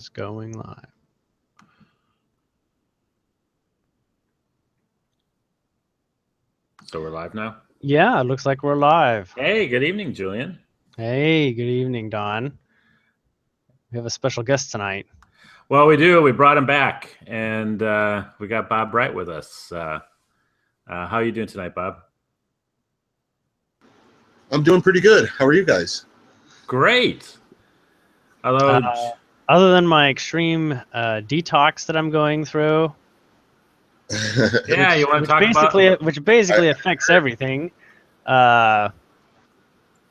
is going live. So we're live now? Yeah, it looks like we're live. Hey, good evening, Julien. Hey, good evening, Don. We have a special guest tonight. Well, we do. We brought him back, and we got Bob Wright with us. How are you doing tonight, Bob? I'm doing pretty good. How are you guys? Great. Although, Other than my extreme detox that I'm going through, yeah, you want to talk about which basically affects everything.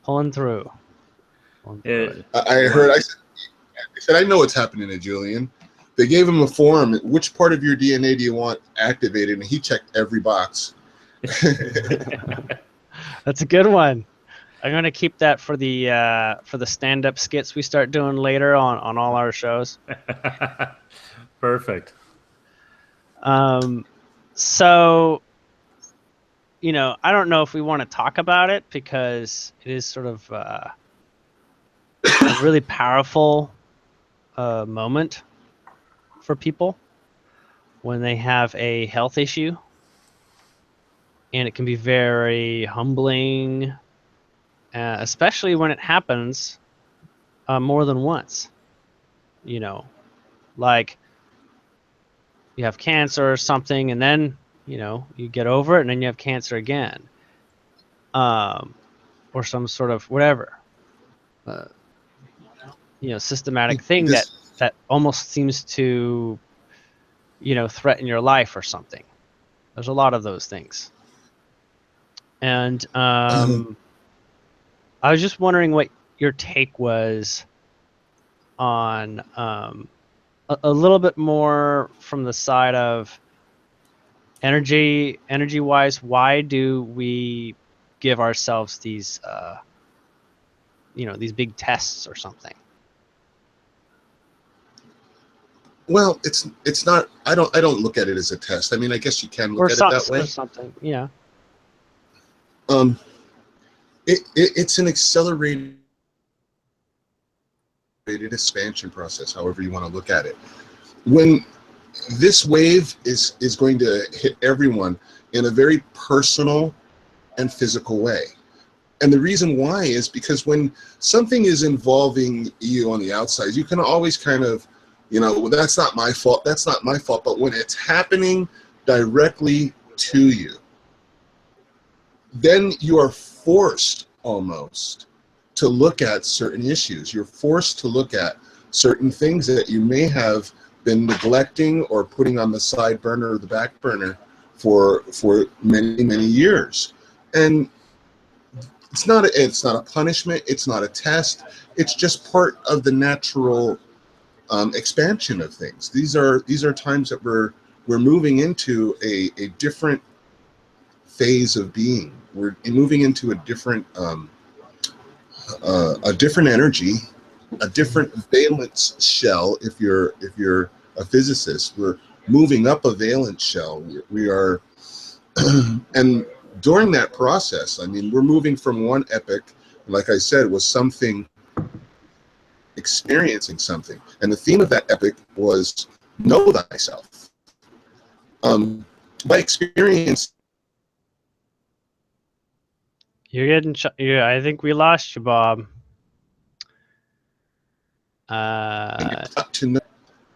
Pulling through. I said, I know what's happening to Julien. They gave him a form. Which part of your DNA do you want activated? And he checked every box. That's a good one. I'm gonna keep that for the stand-up skits we start doing later on all our shows. Perfect. So, you know, I don't know if we want to talk about it because it is sort of a really powerful moment for people when they have a health issue, and it can be very humbling, especially when it happens more than once. You know, like you have cancer or something, and then you know you get over it, and then you have cancer again, or some sort of whatever, you know, systematic thing that almost seems to, you know, threaten your life or something. There's a lot of those things, and I was just wondering what your take was on a little bit more from the side of energy wise. Why do we give ourselves these you know, these big tests or something? Well, it's not. I don't look at it as a test. I mean, I guess you can look at it that way. Or something, yeah. It's an accelerated expansion process, however you want to look at it. When this wave is going to hit everyone in a very personal and physical way. And the reason why is because when something is involving you on the outside, you can always kind of, you know, well, that's not my fault, that's not my fault. But when it's happening directly to you, then you are forced almost to look at certain issues. You're forced to look at certain things that you may have been neglecting or putting on the side burner or the back burner for many years. And it's not a punishment, it's not a test, it's just part of the natural expansion of things. These are times that we're moving into a different phase of being. We're moving into a different energy, a different valence shell. If you're a physicist, we're moving up a valence shell. We are, and during that process, I mean, we're moving from one epoch, like I said, was something, experiencing something, and the theme of that epoch was know thyself. By experience. You're getting yeah, I think we lost you, Bob.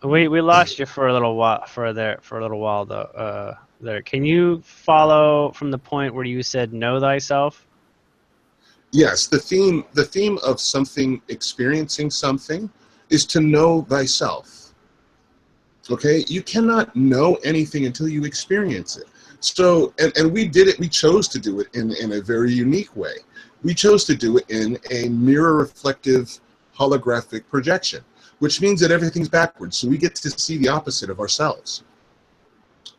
We lost you for a little while though. There, can you follow from the point where you said know thyself? Yes, the theme of something, experiencing something, is to know thyself. Okay, you cannot know anything until you experience it. So, and we did it. We chose to do it in a very unique way. We chose to do it in a mirror reflective holographic projection, which means that everything's backwards. So we get to see the opposite of ourselves.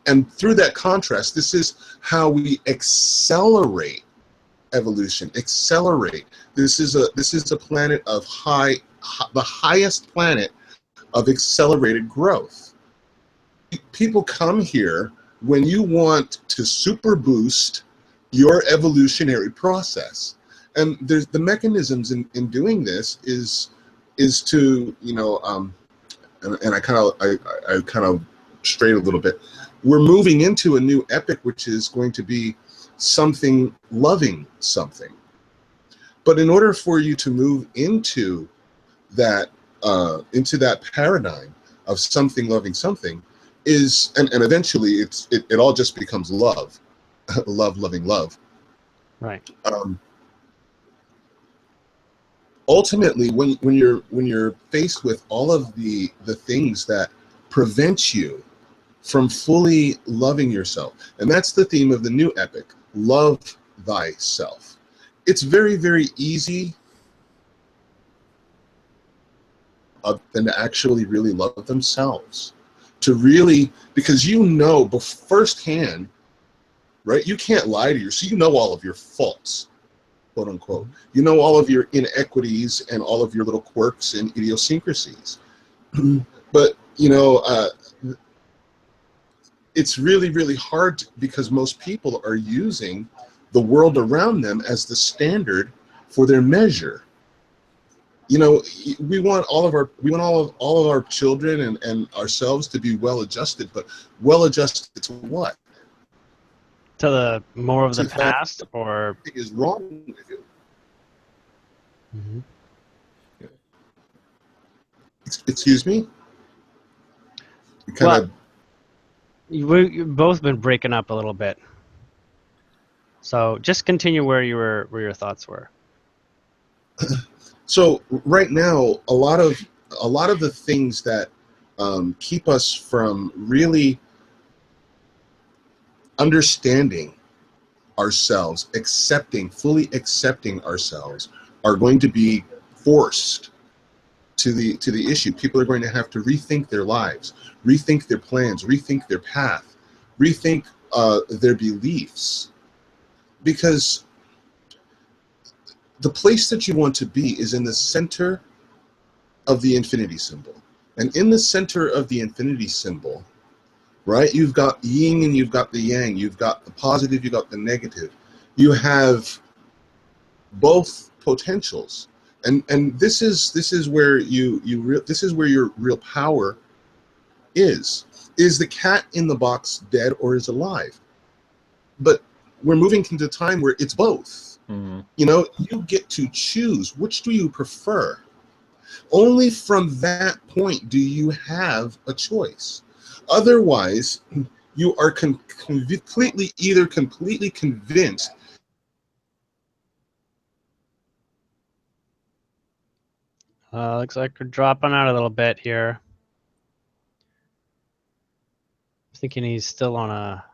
And through that contrast, this is how we accelerate evolution. Accelerate. This is a planet of the highest planet of accelerated growth. People come here when you want to super boost your evolutionary process. And there's the mechanisms in doing this is to, you know, and I kind of strayed a little bit. We're moving into a new epic, which is going to be something loving something. But in order for you to move into that paradigm of something loving something is, and eventually it all just becomes love, loving love. Right. Ultimately, when you're faced with all of the things that prevent you from fully loving yourself, and that's the theme of the new epic, love thyself. It's very, very easy than to actually really love themselves, to really, because firsthand, right? You can't lie to yourself. You know all of your faults, quote unquote. You know all of your inequities and all of your little quirks and idiosyncrasies. But it's really, really hard because most people are using the world around them as the standard for their measure. We want all of our children and ourselves to be well adjusted, but well adjusted to what? To the more of the To past, or is wrong with you. Mhm. Excuse me? You've both been breaking up a little bit. So just continue where your thoughts were. So right now, a lot of the things that keep us from really understanding ourselves, fully accepting ourselves, are going to be forced to the issue. People are going to have to rethink their lives, rethink their plans, rethink their path, rethink their beliefs, because the place that you want to be is in the center of the infinity symbol. And in the center of the infinity symbol, right, you've got yin and you've got the yang, you've got the positive, you've got the negative. You have both potentials. And this is where this is where your real power is. Is the cat in the box dead or is alive? But we're moving into a time where it's both. Mm-hmm. You get to choose. Which do you prefer? Only from that point do you have a choice. Otherwise, you are completely convinced. Looks like we're dropping out a little bit here. I'm thinking he's still on a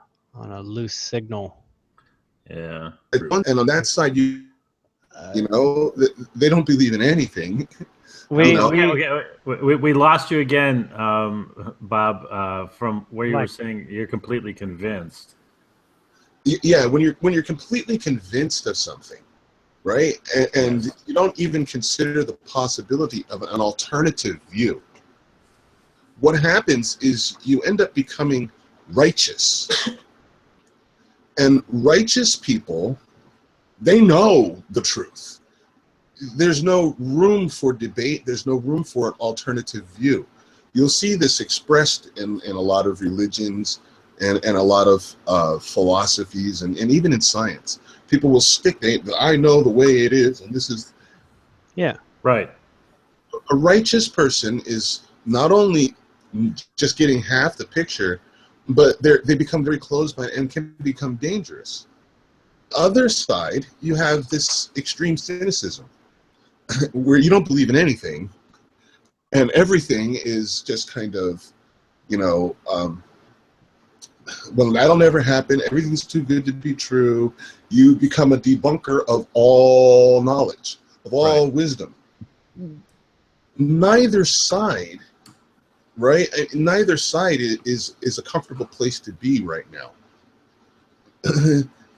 loose signal. Yeah. And on that side, they don't believe in anything. We lost you again, Bob, from where you were saying you're completely convinced. Yeah, when you're completely convinced of something, right? And Yes. You don't even consider the possibility of an alternative view. What happens is you end up becoming righteous. And righteous people, they know the truth. There's no room for debate. There's no room for an alternative view. You'll see this expressed in a lot of religions and a lot of philosophies and even in science. People will stick, I know the way it is, and this is... Yeah. Right. A righteous person is not only just getting half the picture, but they become very closed-minded and can become dangerous. Other side, you have this extreme cynicism where you don't believe in anything, and everything is just kind of, well, that'll never happen. Everything's too good to be true. You become a debunker of all knowledge, of all wisdom. Neither side, right? Neither side is a comfortable place to be right now.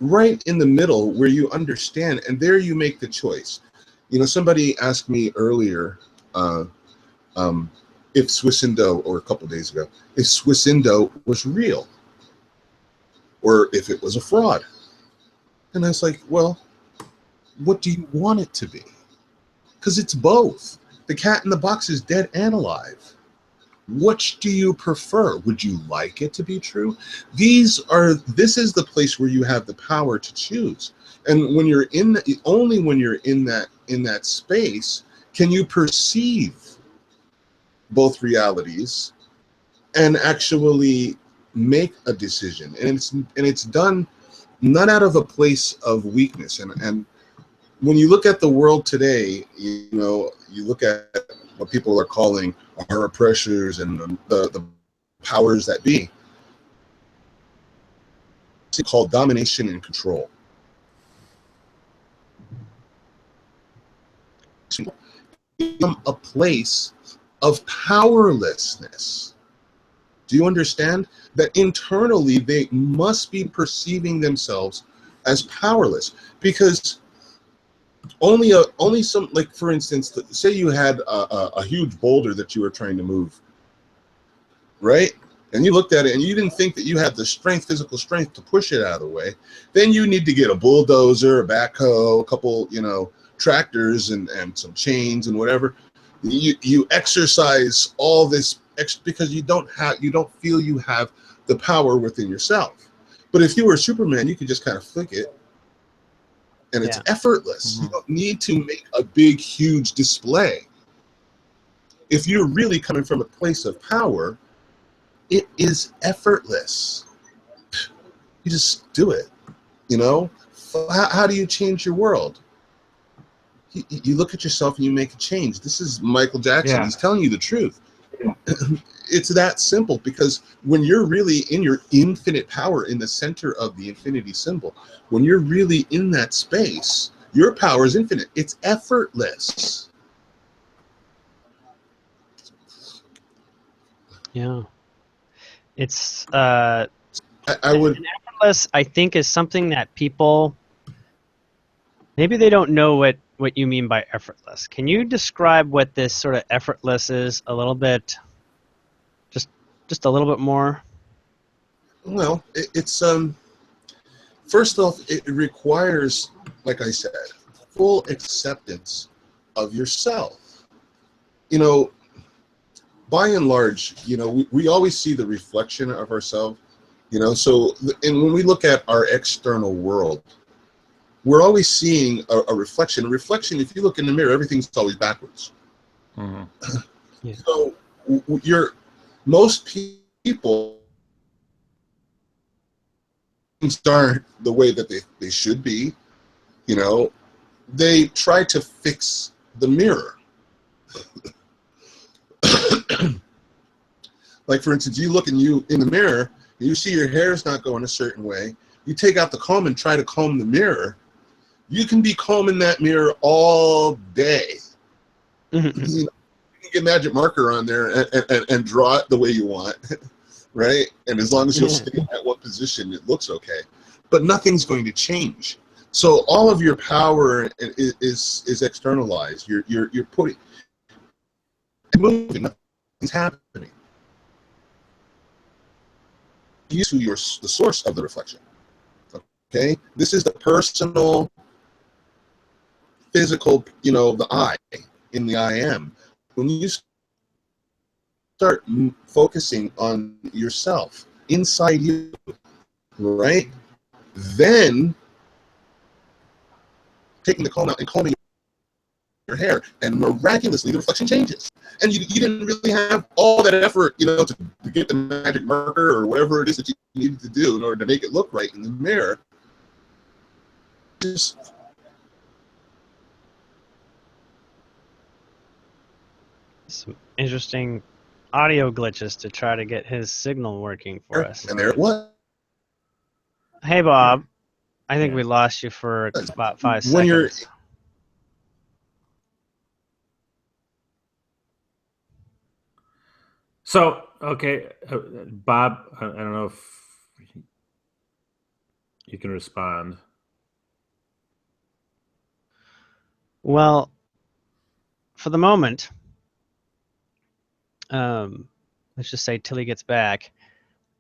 Right in the middle where you understand, and there you make the choice. Somebody asked me earlier if Swissindo, or a couple of days ago, if Swissindo was real or if it was a fraud. And I was like, well, what do you want it to be? Because it's both. The cat in the box is dead and alive. Which do you prefer? Would you like it to be true? This is the place where you have the power to choose. And when you're only when you're in that space can you perceive both realities and actually make a decision. And it's done not out of a place of weakness. And when you look at the world today, you look at what people are calling our oppressors and the powers that be. It's called domination and control. A place of powerlessness. Do you understand that internally they must be perceiving themselves as powerless? Because only some, like for instance, say you had a huge boulder that you were trying to move, right? And you looked at it and you didn't think that you had the physical strength to push it out of the way. Then you need to get a bulldozer, a backhoe, a couple, tractors and some chains and whatever. You exercise all this because you don't feel you have the power within yourself. But if you were Superman, you could just kind of flick it and it's effortless. Mm-hmm. You don't need to make a big, huge display. If you're really coming from a place of power, it is effortless. You just do it. How do you change your world? You look at yourself and you make a change. This is Michael Jackson. Yeah. He's telling you the truth. It's that simple, because when you're really in your infinite power in the center of the infinity symbol, when you're really in that space, your power is infinite. It's effortless. Yeah. It's I would. Effortless, I think, is something that people maybe they don't know what you mean by effortless. Can you describe what this sort of effortless is a little bit? Just a little bit more. Well, it's first off, it requires, like I said, full acceptance of yourself. By and large, we always see the reflection of ourselves. So and when we look at our external world, we're always seeing a reflection. A reflection, if you look in the mirror, everything's always backwards. Mm-hmm. Yeah. So most people aren't the way that they should be. They try to fix the mirror. Like, for instance, you look in the mirror, you see your hair is not going a certain way. You take out the comb and try to comb the mirror. You can be combing that mirror all day. Mm-hmm. You can get magic marker on there and draw it the way you want, right? And as long as you'll stay in that one position, it looks okay. But nothing's going to change. So all of your power is externalized. You're putting moving. Nothing's happening. You to the source of the reflection. Okay, this is the personal, physical. The I in the I am. When you start focusing on yourself inside you, right? Then taking the comb out and combing your hair, and miraculously the reflection changes. And you didn't really have all that effort, to get the magic marker or whatever it is that you needed to do in order to make it look right in the mirror. Just some interesting audio glitches to try to get his signal working for us. And there it was. Hey, Bob. I think we lost you for about 5 seconds. So, okay, Bob, I don't know if you can respond. Well, for the moment, let's just say till he gets back,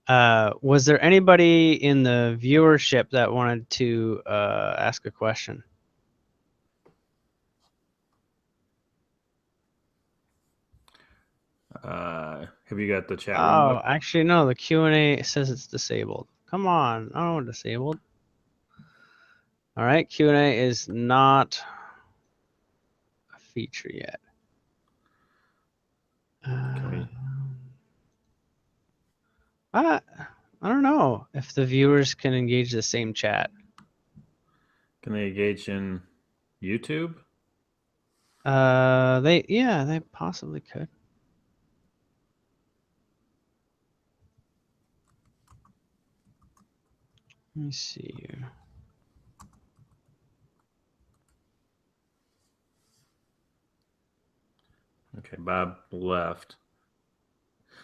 was there anybody in the viewership that wanted to ask a question? Have you got the chat room Oh, up? actually, no. The Q&A says it's disabled. Come on. I don't want disabled. All right. Q&A is not a feature yet. Can we? I don't know if the viewers can engage the same chat. Can they engage in YouTube? They possibly could. Let me see here. Okay, Bob left.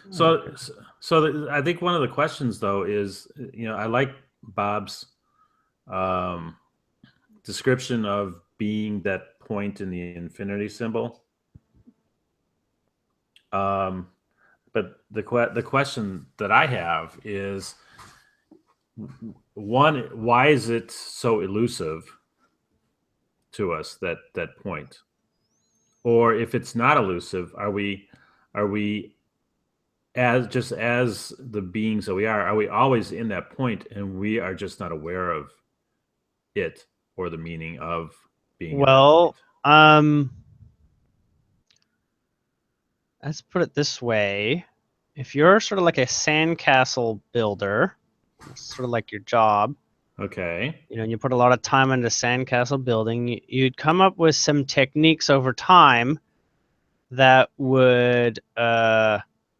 Okay. So I think one of the questions though is, I like Bob's description of being that point in the infinity symbol. But the question that I have is, one, why is it so elusive to us, that point? Or if it's not elusive, are we as the beings that we are we always in that point and we are just not aware of it or the meaning of being in that Well, point? Let's put it this way. If you're sort of like a sandcastle builder, sort of like your job, Okay. and you put a lot of time into sandcastle building, you'd come up with some techniques over time that would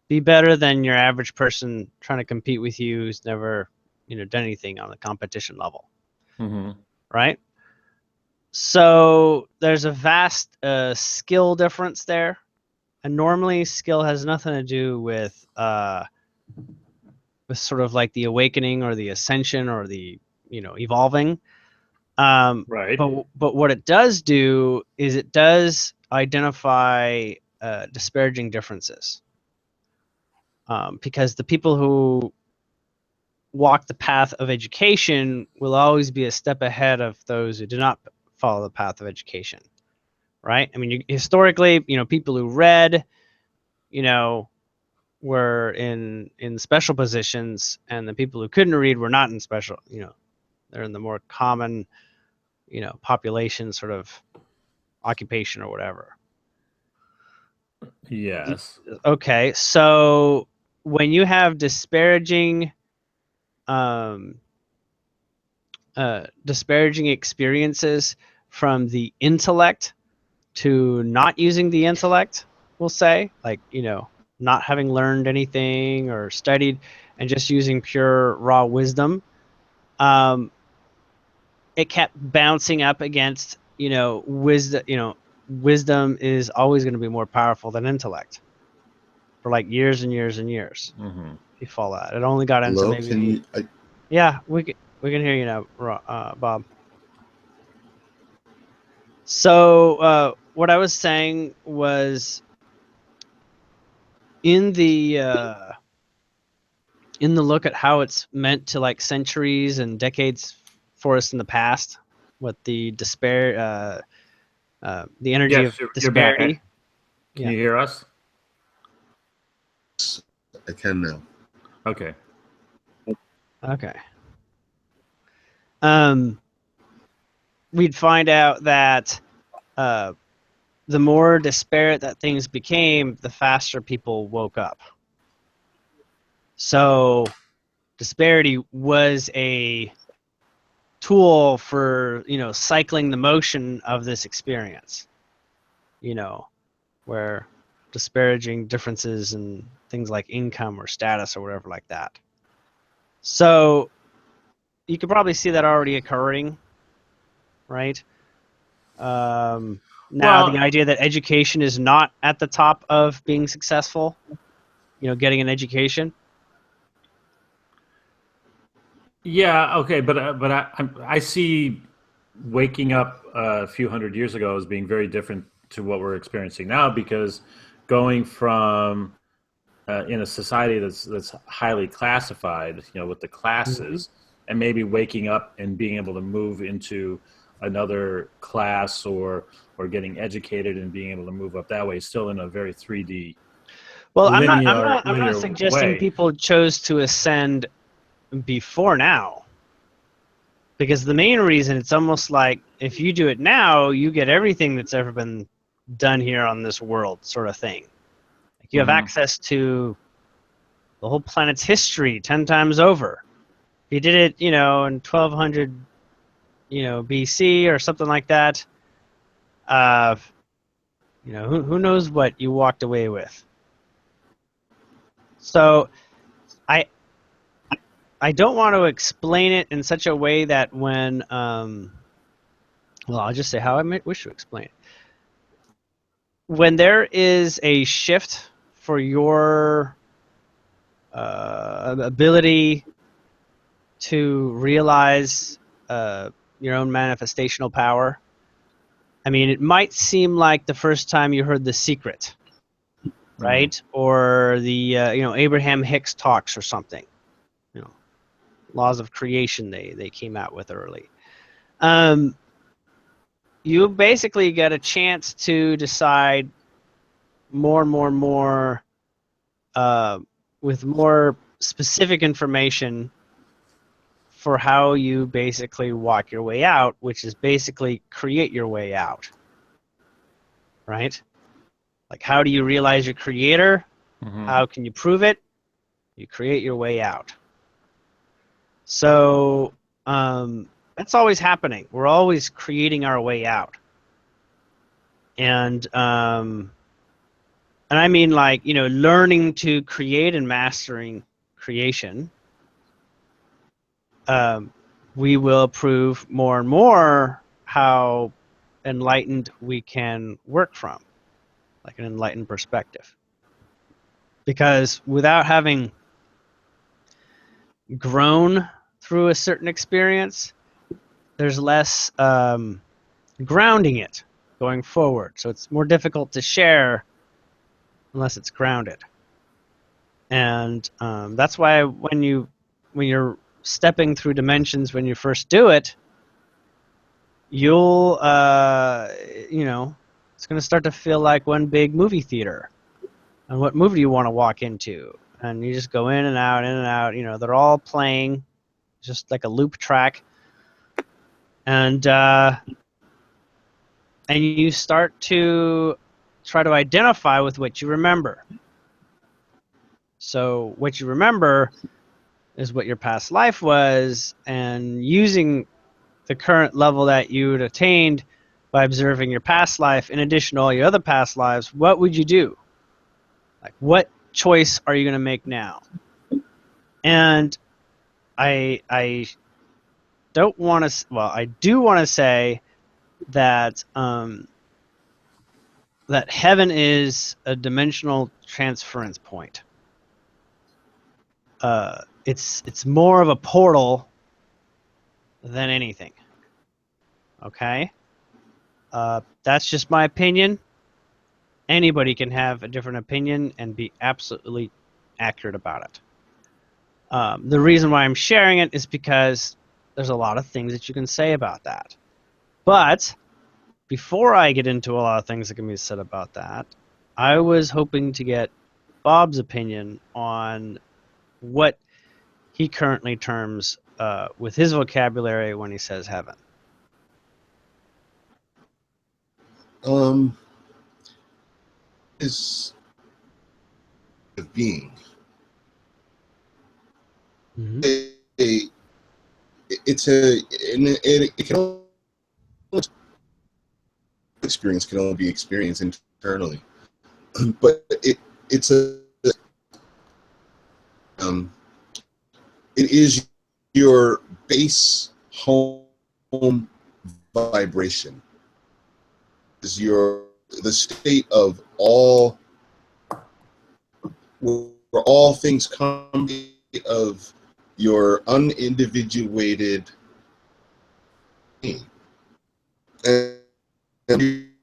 be better than your average person trying to compete with you who's never, done anything on the competition level. Mm-hmm. Right? So there's a vast skill difference there. And normally skill has nothing to do with sort of like the awakening or the ascension or the, evolving. Right. But what it does do is it does identify disparaging differences. Because the people who walk the path of education will always be a step ahead of those who do not follow the path of education. Right? I mean, historically, people who read, were in special positions, and the people who couldn't read were not in special, they're in the more common, population sort of occupation or whatever. Yes. Okay, so when you have disparaging experiences from the intellect to not using the intellect, we'll say, like, not having learned anything or studied and just using pure raw wisdom, it kept bouncing up against, wisdom. Wisdom is always going to be more powerful than intellect for like years and years and years. Mm-hmm. If you follow that, it only got into Hello, maybe. Yeah, we can hear you now, Bob. So what I was saying was, in the look at how it's meant to like centuries and decades for us in the past, with the the energy Yes, of you're back. disparity. Can you hear us? I can now. Okay. We'd find out that the more disparate that things became, the faster people woke up. So disparity was a tool for, cycling the motion of this experience, where disparaging differences in things like income or status or whatever like that. So you could probably see that already occurring, right? Now the idea that education is not at the top of being successful, getting an education. Yeah. Okay. But I see waking up a few hundred years ago as being very different to what we're experiencing now, because going from in a society that's highly classified, with the classes, and maybe waking up and being able to move into another class or getting educated and being able to move up that way, still in a very 3D. Well, I'm linear not suggesting way. people chose to ascend before now. Because the main reason, it's almost like if you do it now, you get everything that's ever been done here on this world, sort of thing. Like you have access to the whole planet's history 10 times over. If you did it, in 1200, BC or something like that, who knows what you walked away with. So I don't want to explain it in such a way that when, well, I'll just say how I wish to explain it. When there is a shift for your ability to realize your own manifestational power, I mean, it might seem like the first time you heard The Secret, right? Or the Abraham Hicks talks or something. Laws of creation they came out with early. You basically get a chance to decide more and more and more with more specific information for how you basically walk your way out, which is basically create your way out, right? Like, how do you realize your creator? How can you prove it? You create your way out. So that's always happening. We're always creating our way out. And I mean, like, learning to create and mastering creation. We will prove more and more how enlightened we can work from, like an enlightened perspective. Because without having grown through a certain experience, there's less grounding it going forward. So it's more difficult to share unless it's grounded. And that's why when you're stepping through dimensions, when you first do it, you'll it's going to start to feel like one big movie theater. And what movie do you want to walk into? And you just go in and out, in and out. They're all playing, just like a loop track. And you start to try to identify with what you remember. So what you remember is what your past life was, and using the current level that you'd attained by observing your past life, in addition to all your other past lives, what would you do? Like, what choice are you going to make now? And I don't want to. Well, I do want to say that that heaven is a dimensional transference point. It's more of a portal than anything. Okay? That's just my opinion. Anybody can have a different opinion and be absolutely accurate about it. The reason why I'm sharing it is because there's a lot of things that you can say about that. But before I get into a lot of things that can be said about that, I was hoping to get Bob's opinion on what he currently terms with his vocabulary when he says heaven. Is a being. Mm-hmm. It can only, experience can only be experienced internally, but it is your base home vibration. Is the state of all, where all things come of your unindividuated being. And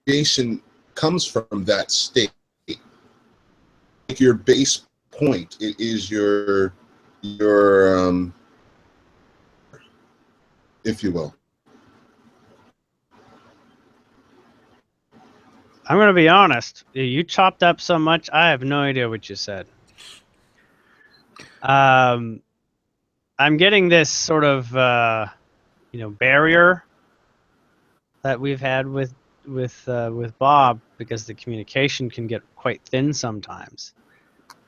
creation comes from that state. Like your base point, it is your if you will. I'm going to be honest. You chopped up so much, I have no idea what you said. I'm getting this sort of, barrier that we've had with Bob, because the communication can get quite thin sometimes.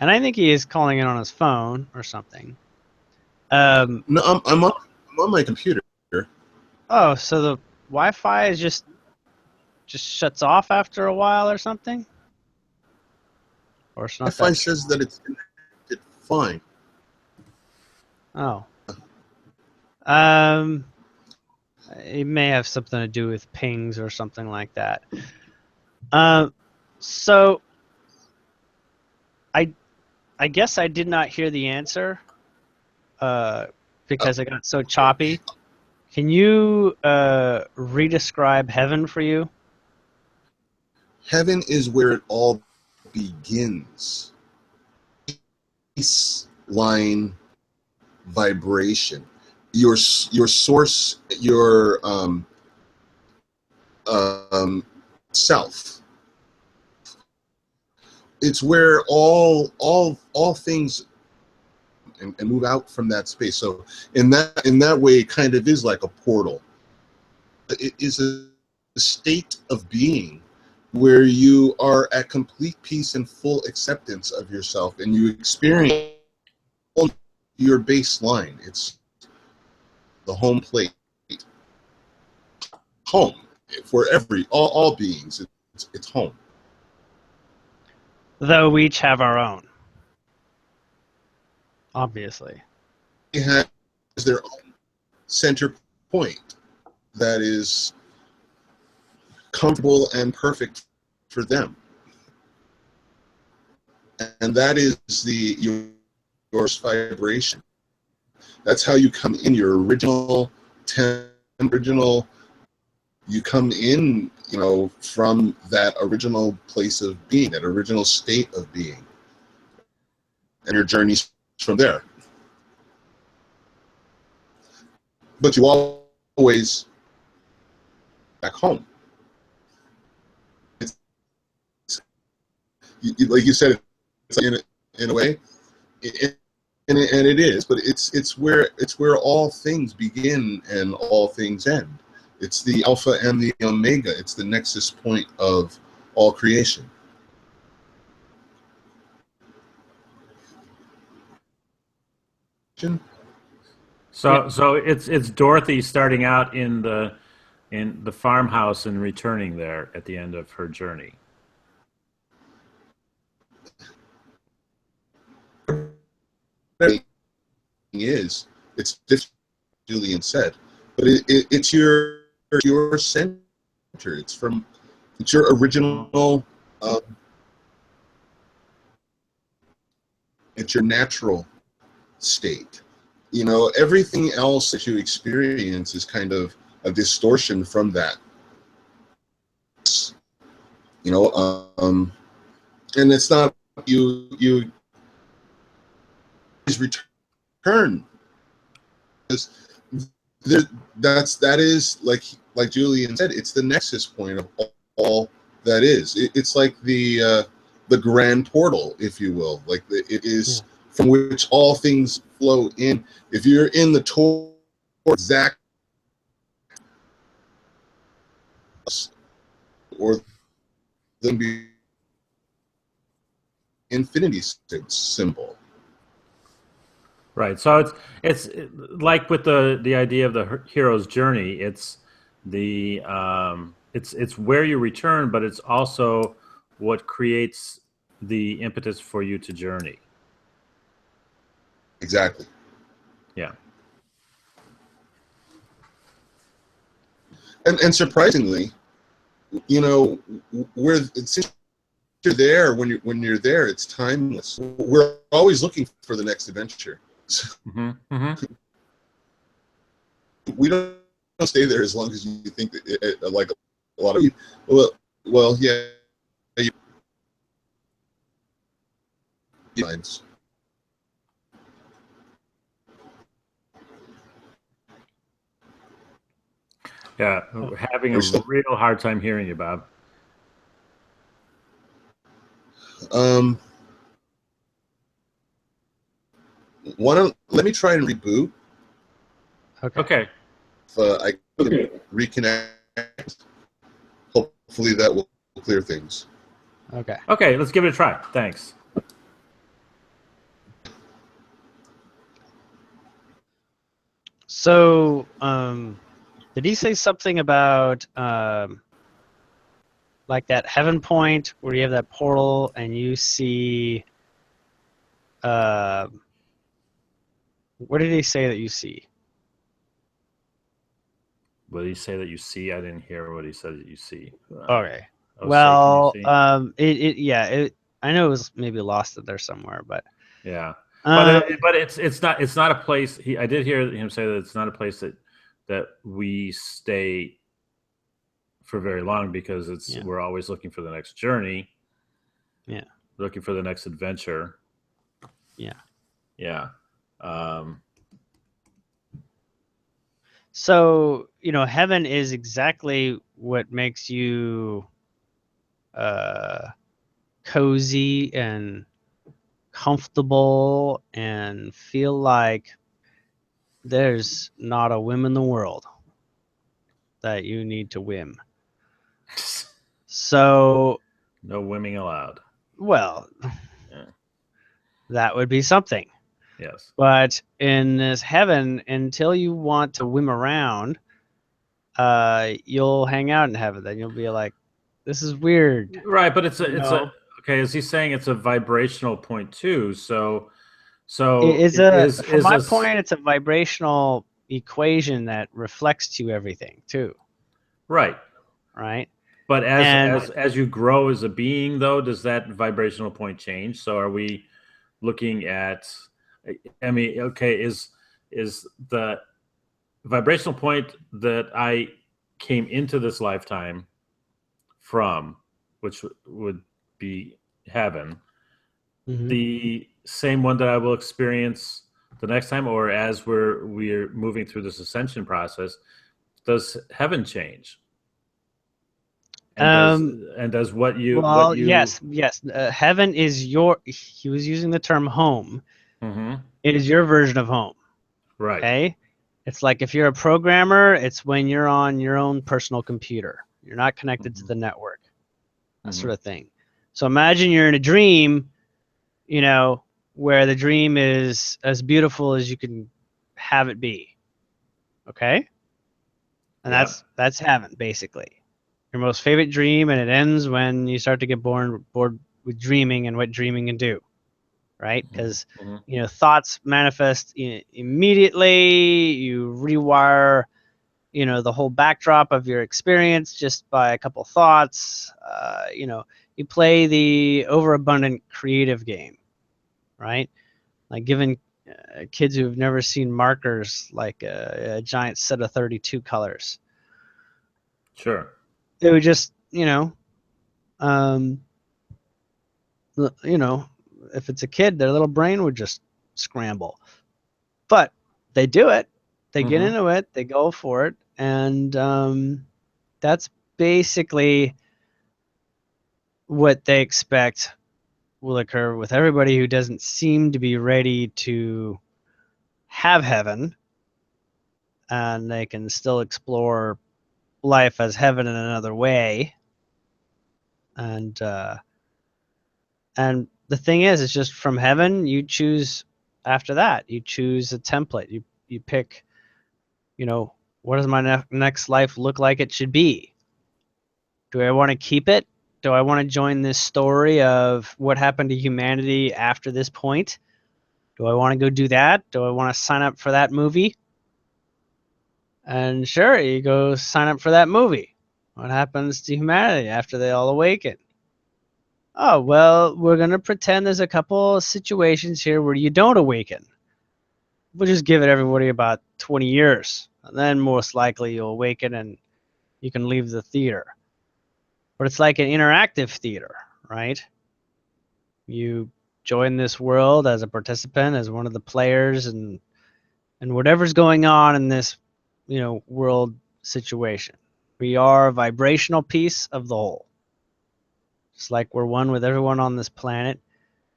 And I think he is calling in on his phone or something. No, I'm on my computer. Oh, so the Wi-Fi is just shuts off after a while or something? Or it's not Wi-Fi that says that it's connected fine. Oh. It may have something to do with pings or something like that. So I guess I did not hear the answer because it got so choppy. Can you redescribe heaven for you? Heaven is where it all begins. Baseline vibration. Your source, your self. It's where all things and move out from that space. So in that way, it kind of is like a portal. It is a state of being where you are at complete peace and full acceptance of yourself, and you experience your baseline. It's the home plate. Home for all beings. It's home. Though we each have our own, obviously. They have their own center point that is comfortable and perfect for them, and that is your vibration. That's how you come in your original you come in, from that original place of being, that original state of being, and your journey's from there. But you always back home. Like you said, it's in a way, and it is, but it's where all things begin and all things end. It's the alpha and the omega. It's the nexus point of all creation. So it's Dorothy starting out in the farmhouse and returning there at the end of her journey. It's different, Julien said, but it's your center. It's your original. It's your natural state. Everything else that you experience is kind of a distortion from that. And it's not you return. That is like Julien said, it's the nexus point of all that is. It's like the grand portal, if you will. It is from which all things flow in. If you're in the exact or then be infinity symbol. Right. So it's like with the idea of the hero's journey. It's it's where you return, but it's also what creates the impetus for you to journey. Exactly. Yeah. And surprisingly, since you're there, when you're there, it's timeless. We're always looking for the next adventure. Mm-hmm. Mm-hmm. We don't stay there as long as you think that like a lot of people. Well, yeah. Yeah, having a real hard time hearing you, Bob. Um, let me try and reboot. Okay. I can reconnect. Hopefully that will clear things. Okay. Okay, let's give it a try. Thanks. So, did he say something about like that heaven point where you have that portal and you see? What did he say that you see? What did he say that you see? I didn't hear what he said that you see. Okay. Oh, Well, say, can you see? yeah, I know it was maybe lost in there somewhere, but Yeah, um, but it's not a place. I did hear him say that it's not a place that we stay for very long because we're always looking for the next journey. Yeah. Looking for the next adventure. Yeah. Yeah. So, heaven is exactly what makes you cozy and comfortable and feel like there's not a whim in the world that you need to whim. So, no whimming allowed. well, Yeah. that would be something. Yes. But in this heaven, until you want to whim around, you'll hang out in heaven. Then you'll be like, this is weird. Right, but it's a okay. Is he saying it's a vibrational point too? So from my point, it's a vibrational equation that reflects to everything too. Right. Right. But as you grow as a being, though, does that vibrational point change? So are we looking at? I mean, okay, is the vibrational point that I came into this lifetime from, which would be heaven, the same one that I will experience the next time, or as we're moving through this ascension process, does heaven change? And does what you yes. Heaven is he was using the term home. Mm-hmm. It is your version of home. Right. Okay. It's like if you're a programmer, it's when you're on your own personal computer. You're not connected to the network. That sort of thing. So imagine you're in a dream, where the dream is as beautiful as you can have it be. Okay? And that's heaven, basically. Your most favorite dream, and it ends when you start to get bored with dreaming and what dreaming can do. Right? Because thoughts manifest immediately. You rewire, the whole backdrop of your experience just by a couple thoughts. You play the overabundant creative game, right? Like giving kids who've never seen markers like a giant set of 32 colors. Sure. It would just, if it's a kid, their little brain would just scramble. But they do it. They get into it. They go for it. And that's basically what they expect will occur with everybody who doesn't seem to be ready to have heaven, and they can still explore life as heaven in another way. And the thing is, it's just from heaven, you choose after that. You choose a template. You pick, what does my next life look like it should be? Do I want to keep it? Do I want to join this story of what happened to humanity after this point? Do I want to go do that? Do I want to sign up for that movie? And sure, you go sign up for that movie. What happens to humanity after they all awaken? Oh, well, we're going to pretend there's a couple situations here where you don't awaken. We'll just give it everybody about 20 years. And then most likely you'll awaken and you can leave the theater. But it's like an interactive theater, right? You join this world as a participant, as one of the players, and whatever's going on in this, world situation. We are a vibrational piece of the whole. Just like we're one with everyone on this planet,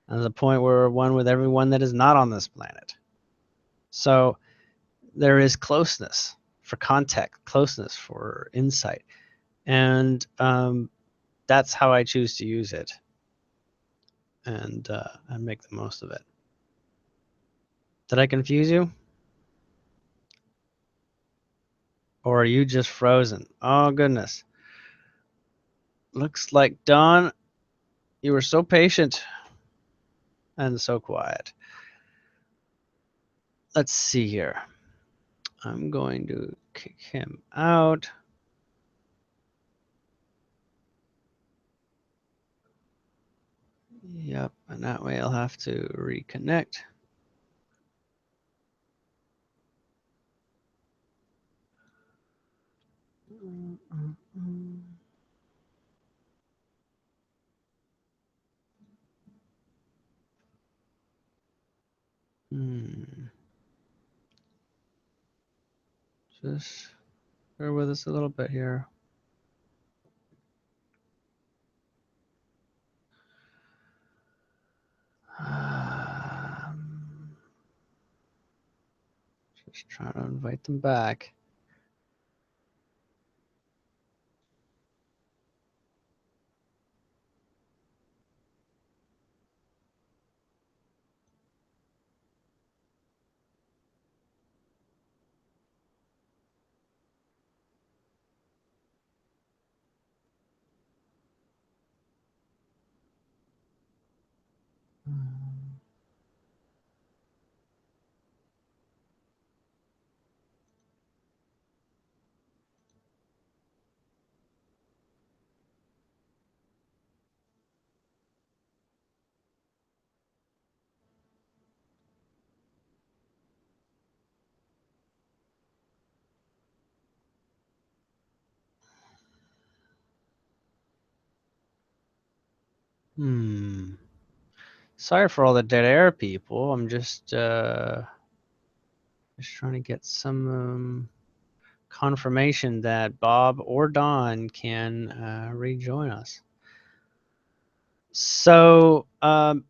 and there's a point where we're one with everyone that is not on this planet. So there is closeness for contact, closeness for insight. And that's how I choose to use it and make the most of it. Did I confuse you? Or are you just frozen? Oh, goodness. Looks like, Don, you were so patient and so quiet. Let's see here. I'm going to kick him out. Yep, and that way I'll have to reconnect. Just bear with us a little bit here. Just trying to invite them back. Sorry for all the dead air, people. I'm just trying to get some confirmation that Bob or Don can rejoin us. So I'm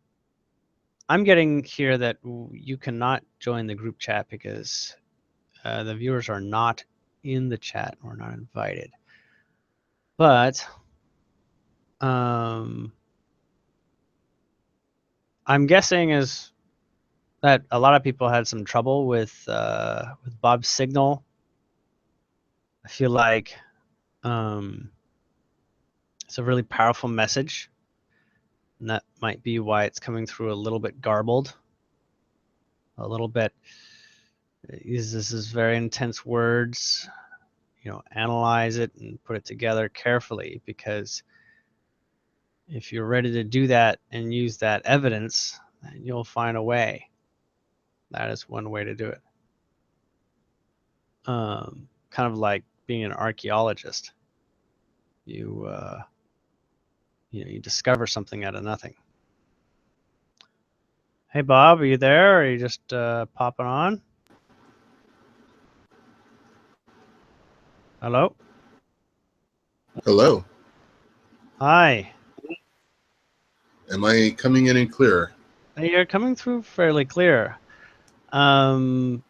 getting here that you cannot join the group chat because the viewers are not in the chat or not invited. But I'm guessing is that a lot of people had some trouble with Bob's signal. I feel like it's a really powerful message, and that might be why it's coming through a little bit garbled, a little bit. This is very intense words. You know, analyze it and put it together carefully, because if you're ready to do that and use that evidence, then you'll find a way. That is one way to do it. Kind of like being an archaeologist. You discover something out of nothing. Hey, Bob, are you there? Or are you just popping on? Hello? Hello. Hi. Am I coming in and clear? You're coming through fairly clear. Don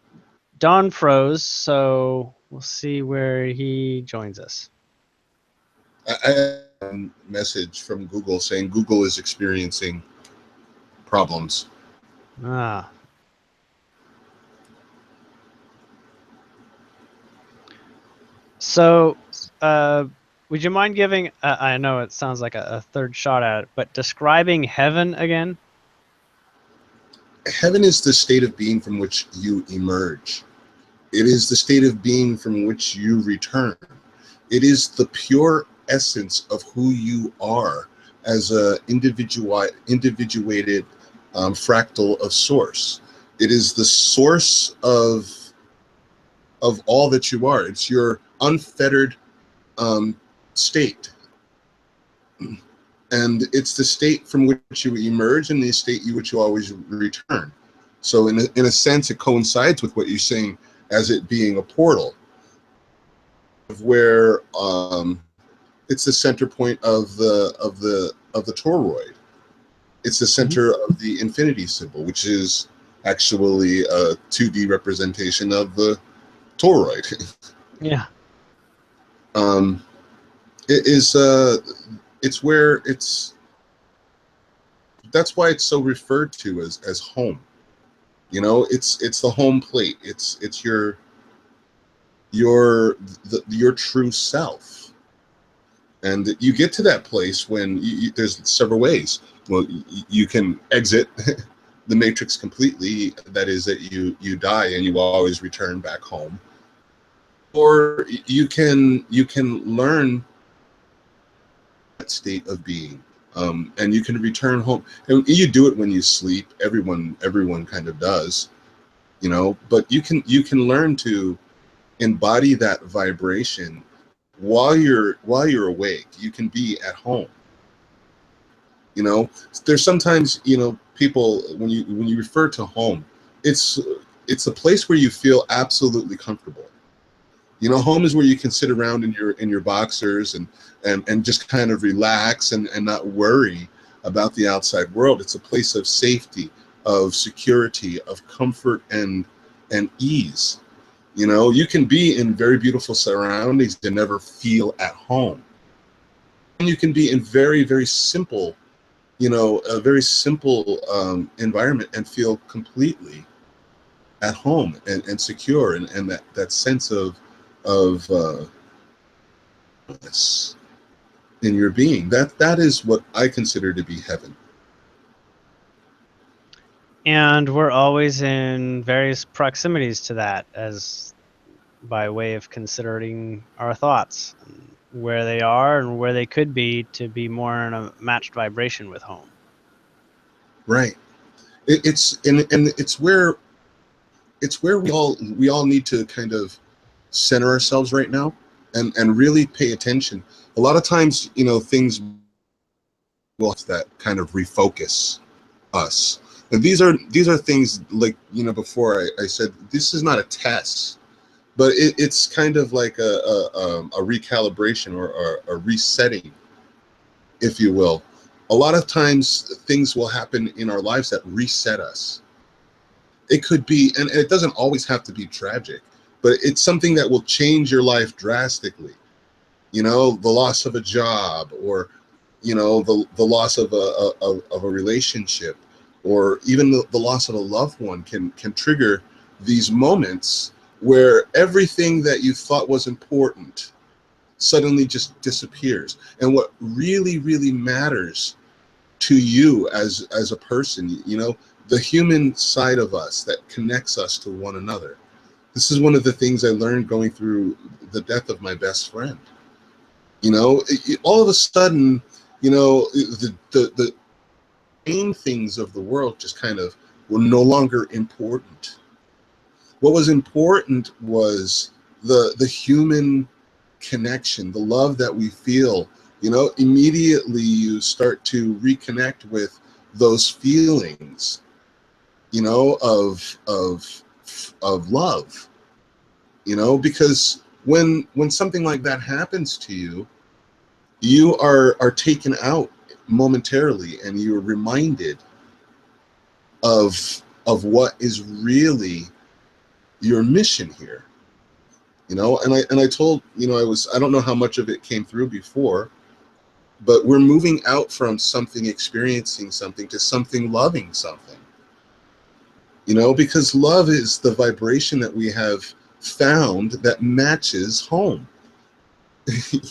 froze, so we'll see where he joins us. I have a message from Google saying Google is experiencing problems. Ah. So, would you mind giving, I know it sounds like a third shot at it, but describing heaven again? Heaven is the state of being from which you emerge. It is the state of being from which you return. It is the pure essence of who you are as a individuated fractal of source. It is the source of all that you are. It's your unfettered state. And it's the state from which you emerge and the state which you always return. So in a sense, it coincides with what you're saying as it being a portal, where it's the center point of the toroid. It's the center of the infinity symbol, which is actually a 2D representation of the toroid. Yeah. It is it's where it's, that's why it's so referred to as home. You know, it's the home plate. It's your true self. And you get to that place when there's several ways. Well, you can exit the matrix completely. That is that you die and you always return back home. Or you can learn that state of being, and you can return home. And you do it when you sleep. Everyone kind of does, you know. But you can learn to embody that vibration while you're awake. You can be at home. You know, there's sometimes, you know, people, when you refer to home, it's a place where you feel absolutely comfortable. You know, home is where you can sit around in your boxers and just kind of relax and not worry about the outside world. It's a place of safety, of security, of comfort and ease. You know, you can be in very beautiful surroundings and never feel at home. And you can be in very, very simple, you know, a very simple environment and feel completely at home and secure, and that sense of in your being. That is what I consider to be heaven. And we're always in various proximities to that, as by way of considering our thoughts, and where they are and where they could be, to be more in a matched vibration with home. Right. It's where we all need to kind of center ourselves right now and really pay attention. A lot of times, you know, things will that kind of refocus us. And these are things like, you know, before I said this is not a test, but it's kind of like a recalibration or a resetting, if you will. A lot of times things will happen in our lives that reset us. It could be, and it doesn't always have to be tragic, but it's something that will change your life drastically. You know, the loss of a job, or, you know, the loss of a relationship, or even the loss of a loved one can trigger these moments where everything that you thought was important suddenly just disappears. And what really, really matters to you as a person, you know, the human side of us that connects us to one another. This is one of the things I learned going through the death of my best friend. You know, all of a sudden, you know, the main things of the world just kind of were no longer important. What was important was the human connection, the love that we feel. You know, immediately you start to reconnect with those feelings, you know, of love. You know, because when something like that happens to you, you are taken out momentarily, and you're reminded of what is really your mission here. You know, and I told, you know, I don't know how much of it came through before, but we're moving out from something experiencing something to something loving something. You know, because love is the vibration that we have found that matches home.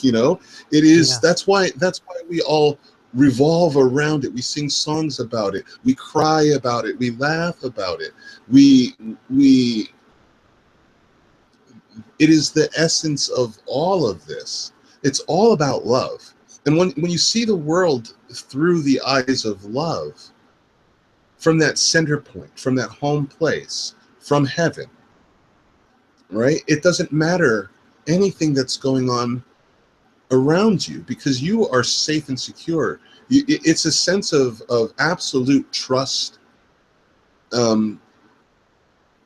You know, it is. Yeah. That's why we all revolve around it. We sing songs about it. We cry about it. We laugh about it. It is the essence of all of this. It's all about love. And when you see the world through the eyes of love, from that center point, from that home place, from heaven, right? It doesn't matter anything that's going on around you, because you are safe and secure. It's a sense of absolute trust, and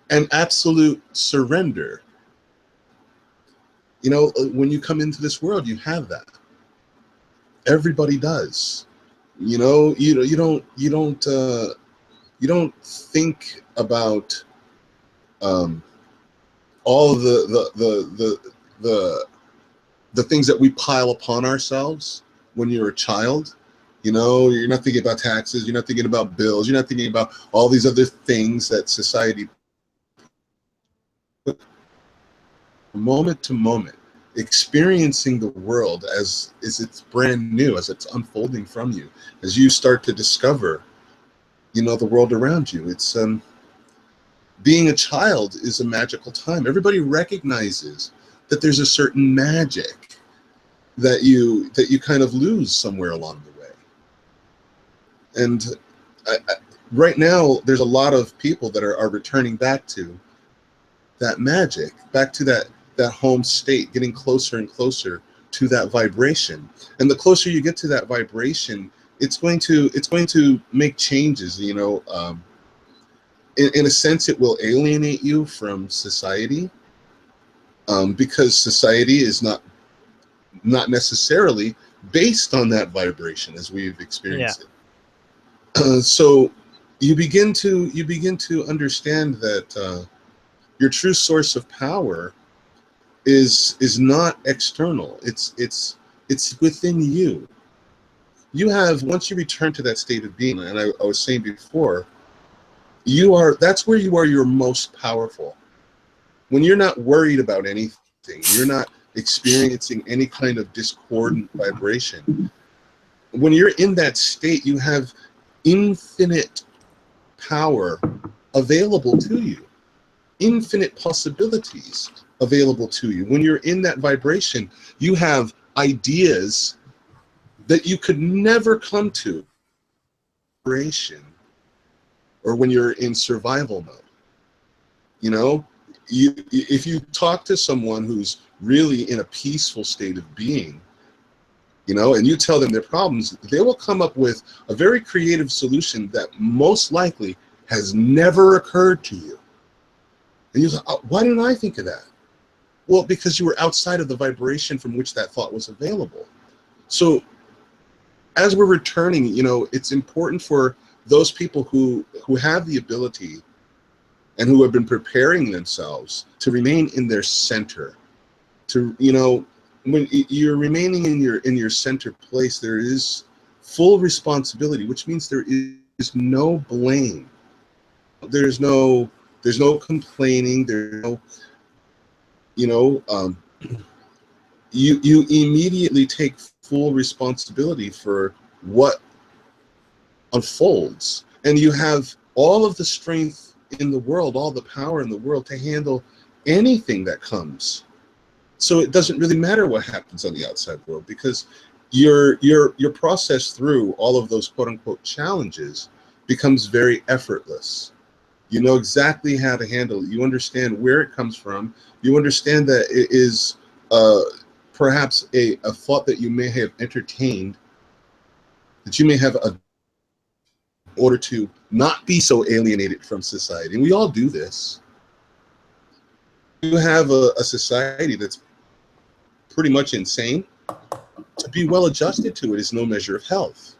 absolute surrender. You know, when you come into this world, you have that. Everybody does. You know, you don't think about all of the things that we pile upon ourselves when you're a child. You know, you're not thinking about taxes, you're not thinking about bills, you're not thinking about all these other things that society, moment to moment, experiencing the world as it's brand new, as it's unfolding from you, as you start to discover, you know, the world around you. It's being a child is a magical time. Everybody recognizes that there's a certain magic that you kind of lose somewhere along the way. And right now, there's a lot of people that are returning back to that magic, back to that home state, getting closer and closer to that vibration. And the closer you get to that vibration, it's going to make changes. You know, in a sense, it will alienate you from society, because society is not necessarily based on that vibration as we've experienced it. So you begin to understand that your true source of power is not external. It's within you. You have, once you return to that state of being, and I was saying before, that's where you are your most powerful. When you're not worried about anything, you're not experiencing any kind of discordant vibration. When you're in that state, you have infinite power available to you, infinite possibilities available to you. When you're in that vibration, you have ideas that you could never come to or when you're in survival mode. You know, if you talk to someone who's really in a peaceful state of being, you know, and you tell them their problems, they will come up with a very creative solution that most likely has never occurred to you. And you're like, oh, why didn't I think of that? Well, because you were outside of the vibration from which that thought was available. So as we're returning, you know, it's important for those people who have the ability and who have been preparing themselves to remain in their center, to, you know, when you're remaining in your center place, there is full responsibility, which means there is no blame. There's no complaining. There's no, you know, you immediately take full responsibility for what unfolds, and you have all of the strength in the world, all the power in the world to handle anything that comes. So it doesn't really matter what happens on the outside world, because your process through all of those quote unquote challenges becomes very effortless. You know exactly how to handle it. You understand where it comes from. You understand that it is perhaps a thought that you may have entertained, that you may have in order to not be so alienated from society. And we all do this. You have a society that's pretty much insane. To be well adjusted to it is no measure of health.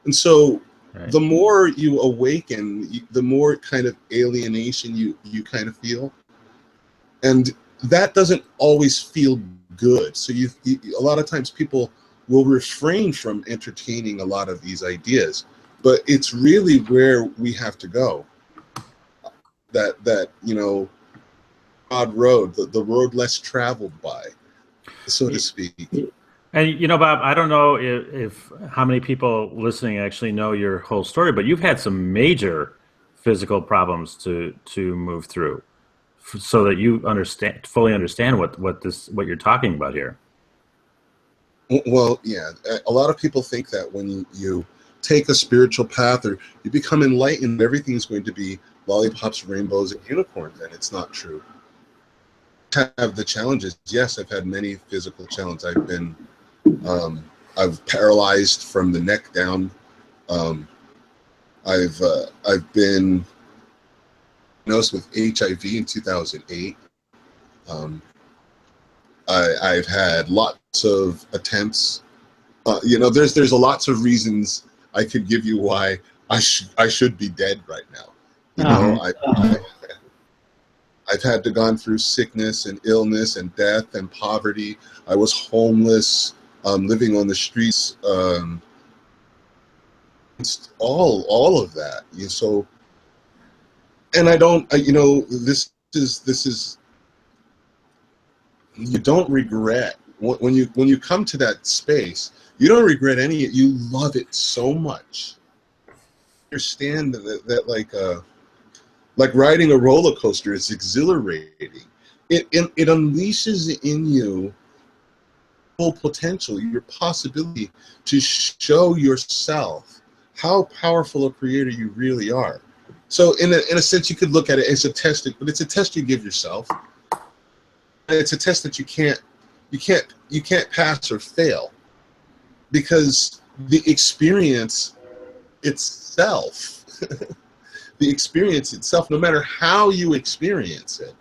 And so right, the more you awaken, the more kind of alienation you kind of feel. And that doesn't always feel good. So a lot of times people will refrain from entertaining a lot of these ideas, but it's really where we have to go. That you know, broad road, the road less traveled by, so to speak. And you know, Bob, I don't know if how many people listening actually know your whole story, but you've had some major physical problems to move through, so that you fully understand what you're talking about here. Well, yeah, a lot of people think that when you take a spiritual path or you become enlightened, everything's going to be lollipops, rainbows, and unicorns, and it's not true. Have the challenges. Yes, I've had many physical challenges. I've been I've paralyzed from the neck down. I've been diagnosed with HIV in 2008. I've had lots of attempts. You know, there's lots of reasons I could give you why I should be dead right now. You know, I've had to gone through sickness and illness and death and poverty. I was homeless, living on the streets. It's all of that. So, and I don't, you know, this is you don't regret when you come to that space. You don't regret any. You love it so much. Understand that like riding a roller coaster is exhilarating. It unleashes in you full potential, your possibility to show yourself how powerful a creator you really are. So in a sense, you could look at it as a test, but it's a test you give yourself. It's a test that you can't pass or fail, because the experience itself, no matter how you experience it,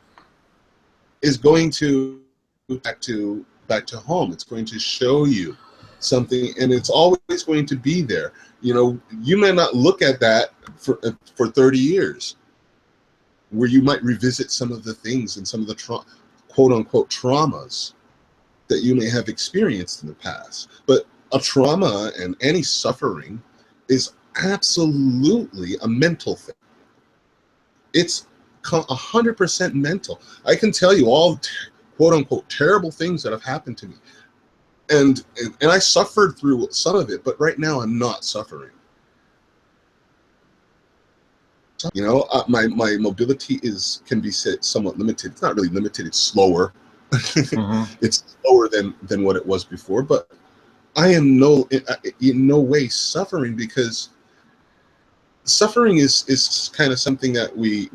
is going to back to home. It's going to show you something, and it's always going to be there. You know, you may not look at that for 30 years, where you might revisit some of the things and some of the quote unquote traumas that you may have experienced in the past. But a trauma and any suffering is absolutely a mental thing. It's 100% mental. I can tell you all quote unquote terrible things that have happened to me, and I suffered through some of it, but right now I'm not suffering. You know, my mobility can be said somewhat limited. It's not really limited. It's slower. It's slower than what it was before, but I am in no way suffering, because suffering is kind of something that we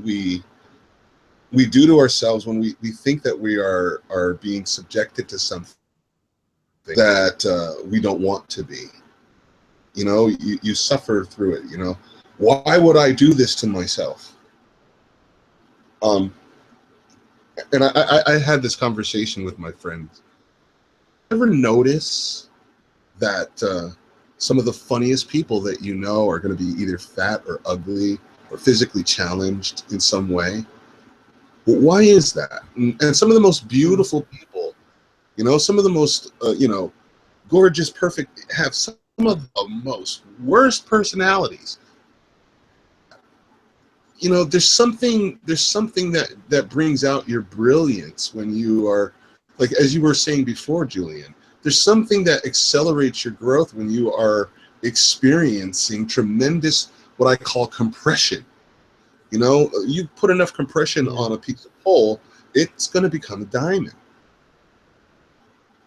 do to ourselves when we think that we are being subjected to something that we don't want to be. You know, you suffer through it. You know, why would I do this to myself? And I had this conversation with my friends. Ever notice that some of the funniest people that you know are going to be either fat or ugly or physically challenged in some way? Well, why is that? And some of the most beautiful people, you know, some of the most, you know, gorgeous, perfect, have some of the most worst personalities. You know, there's something that brings out your brilliance when you are, like, as you were saying before, Julien, there's something that accelerates your growth when you are experiencing tremendous, what I call compression. You know, you put enough compression on a piece of coal, it's going to become a diamond.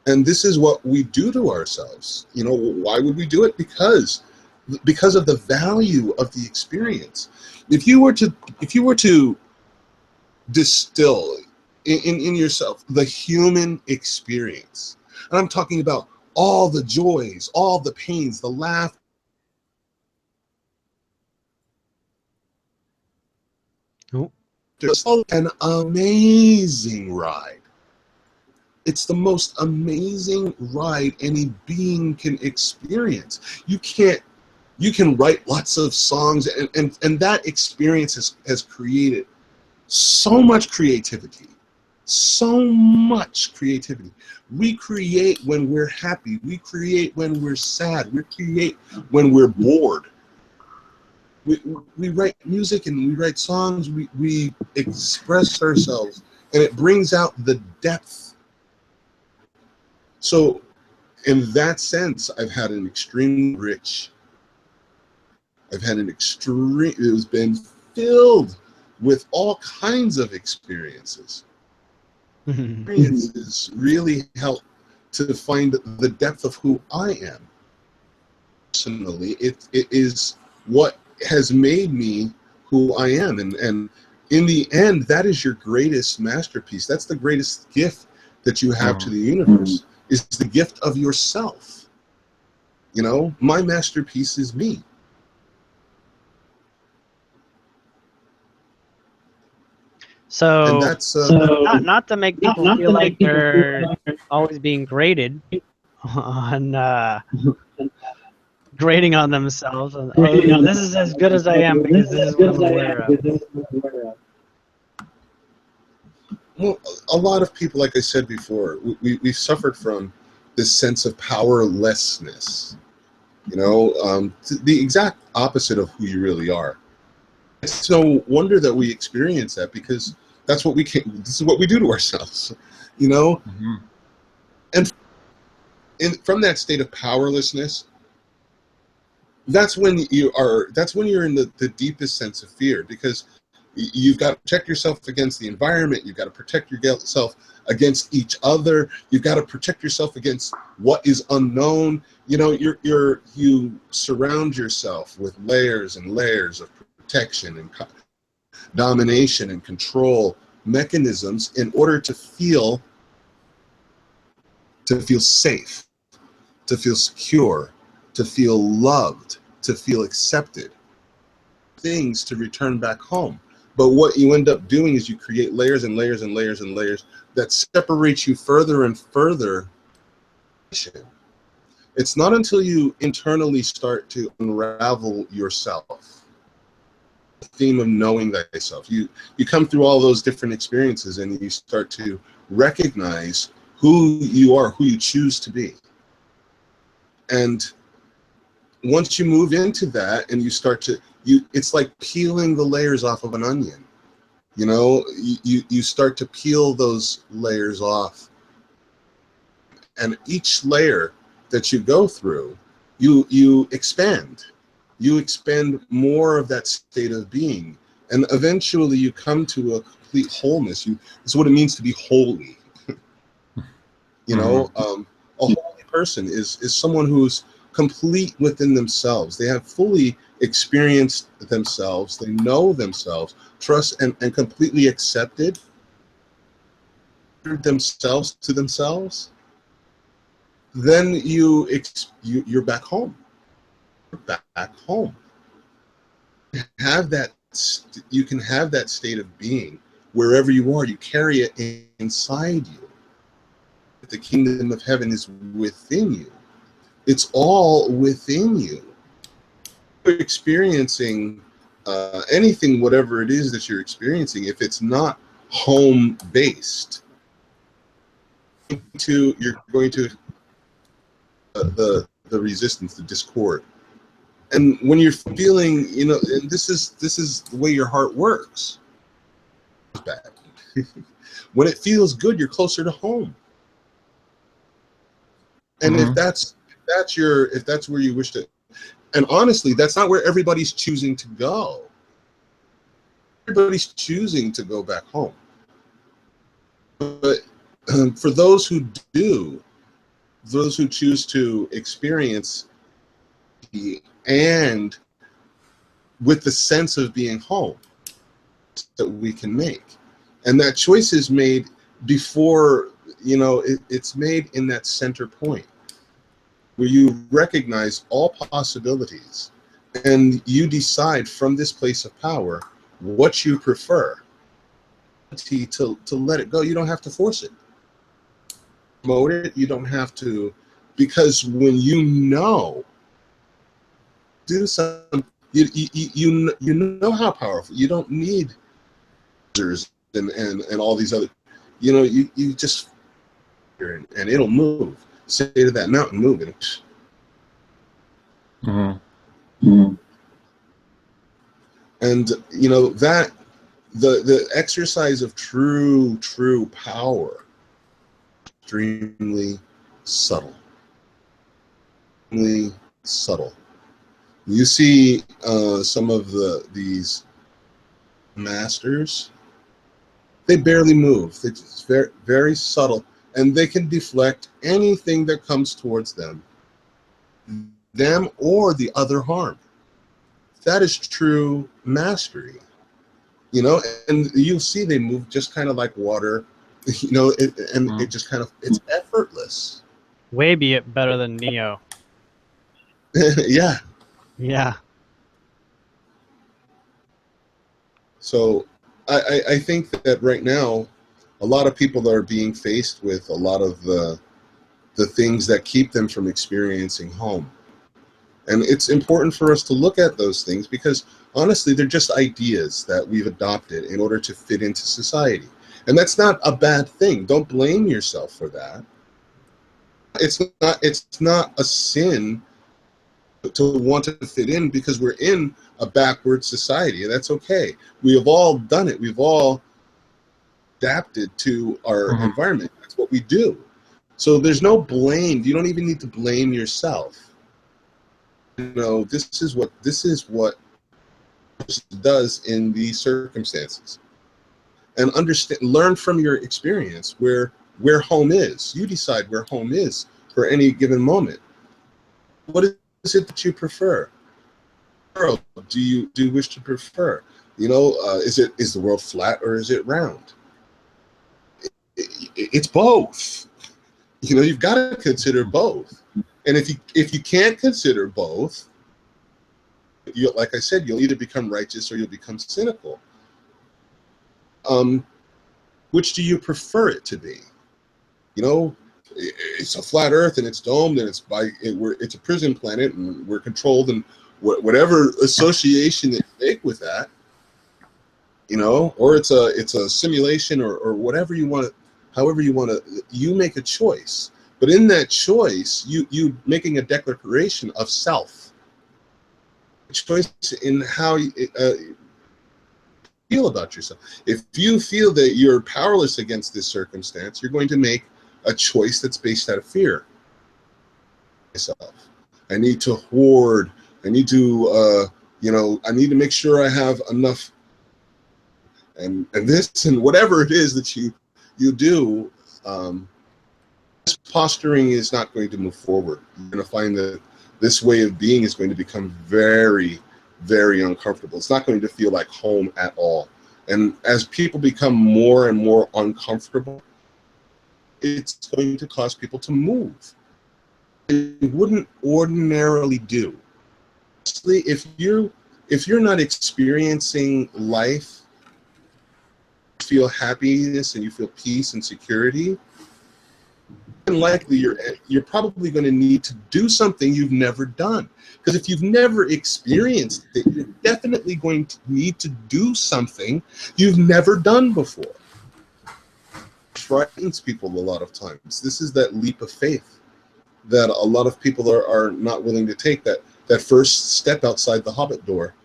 And this is what we do to ourselves. You know, why would we do it? Because of the value of the experience. If you were to distill in yourself the human experience, and I'm talking about all the joys, all the pains, the laughter. It's an amazing ride. It's the most amazing ride any being can experience. You can write lots of songs, and that experience has created so much creativity. So much creativity. We create when we're happy. We create when we're sad. We create when we're bored. We write music and we write songs. We express ourselves, and it brings out the depth. So in that sense, I've had an extremely rich, it has been filled with all kinds of experiences. Experiences really help to find the depth of who I am. Personally, it is what has made me who I am, and in the end, that is your greatest masterpiece. That's the greatest gift that you have to the universe, is the gift of yourself. You know, my masterpiece is me. So, and that's not to make people feel like they're always being graded on grading on themselves. And, oh, this is as good as I am because this is what I'm aware of. Well, a lot of people, like I said before, we've suffered from this sense of powerlessness. You know, the exact opposite of who you really are. It's no wonder that we experience that, because that's what we can. This is what we do to ourselves. You know, and from that state of powerlessness, that's when you are. That's when you're in the deepest sense of fear, because you've got to protect yourself against the environment. You've got to protect yourself against each other. You've got to protect yourself against what is unknown. You know, you surround yourself with layers and layers of protection and domination and control mechanisms in order to feel safe, to feel secure, to feel loved, to feel accepted. Things to return back home. But what you end up doing is you create layers and layers and layers and layers that separate you further and further. It's not until you internally start to unravel yourself, the theme of knowing thyself. You come through all those different experiences and you start to recognize who you are, who you choose to be. And once you move into that and you start to, it's like peeling the layers off of an onion. You know, you start to peel those layers off. And each layer that you go through, you expand. You expend more of that state of being. And eventually you come to a complete wholeness. It's what it means to be holy. You know, a holy person is someone who's complete within themselves. They have fully experienced themselves. They know themselves, trust and completely accepted themselves to themselves. Then you're back home. You're back home. You can have that state of being wherever you are. You carry it inside you. The kingdom of heaven is within you. It's all within you. You're experiencing anything, whatever it is that you're experiencing, if it's not home-based, you're going to the resistance, the discord. And when you're feeling, you know, and this is the way your heart works. Bad. When it feels good, you're closer to home. And if that's where you wish to, and honestly, that's not where everybody's choosing to go. Everybody's choosing to go back home. But for those who do, those who choose to experience and with the sense of being home that we can make, and that choice is made before, you know, it's made in that center point where you recognize all possibilities and you decide from this place of power what you prefer to let it go. You don't have to force it, promote it. You don't have to, because when you know, do something, you know how powerful. You don't need and all these other, you know, you just, and it'll move. Say to that mountain, move it. And you know that the exercise of true power, extremely subtle. Extremely subtle. You see some of these masters, they barely move. They're just very, very subtle, and they can deflect anything that comes towards them or the other harm. That is true mastery, you know. And you'll see they move just kind of like water, you know, it just kind of, it's effortless. Way better than Neo. Yeah. Yeah. So I think that right now, a lot of people are being faced with a lot of the things that keep them from experiencing home. And it's important for us to look at those things because, honestly, they're just ideas that we've adopted in order to fit into society. And that's not a bad thing. Don't blame yourself for that. It's not a sin to want to fit in because we're in a backward society, and that's okay. We have all done it. We've all adapted to our environment. That's what we do. So there's no blame. You don't even need to blame yourself. You know, this is what does in these circumstances, and understand, learn from your experience where home is. You decide where home is for any given moment. What is it that you prefer? Do you wish to prefer? You know, is the world flat or is it round? It's both. You know, you've got to consider both. And if you can't consider both, like I said, you'll either become righteous or you'll become cynical. Which do you prefer it to be? You know, it's a flat Earth and it's domed and it's a prison planet and we're controlled, and whatever association that you make with that, you know, or it's a simulation or whatever you want to, however you want to, you make a choice. But in that choice, you making a declaration of self, a choice in how you feel about yourself. If you feel that you're powerless against this circumstance, you're going to make a choice that's based out of fear. Myself, I need to hoard. I need to, you know, I need to make sure I have enough, and this and whatever it is that you do. This posturing is not going to move forward. You're going to find that this way of being is going to become very, very uncomfortable. It's not going to feel like home at all. And as people become more and more uncomfortable, it's going to cause people to move. It wouldn't ordinarily do. If you're not experiencing life, feel happiness and you feel peace and security, and likely you're probably going to need to do something you've never done. Because if you've never experienced it, you're definitely going to need to do something you've never done before. It frightens people a lot of times. This is that leap of faith that a lot of people are not willing to take. That first step outside the Hobbit door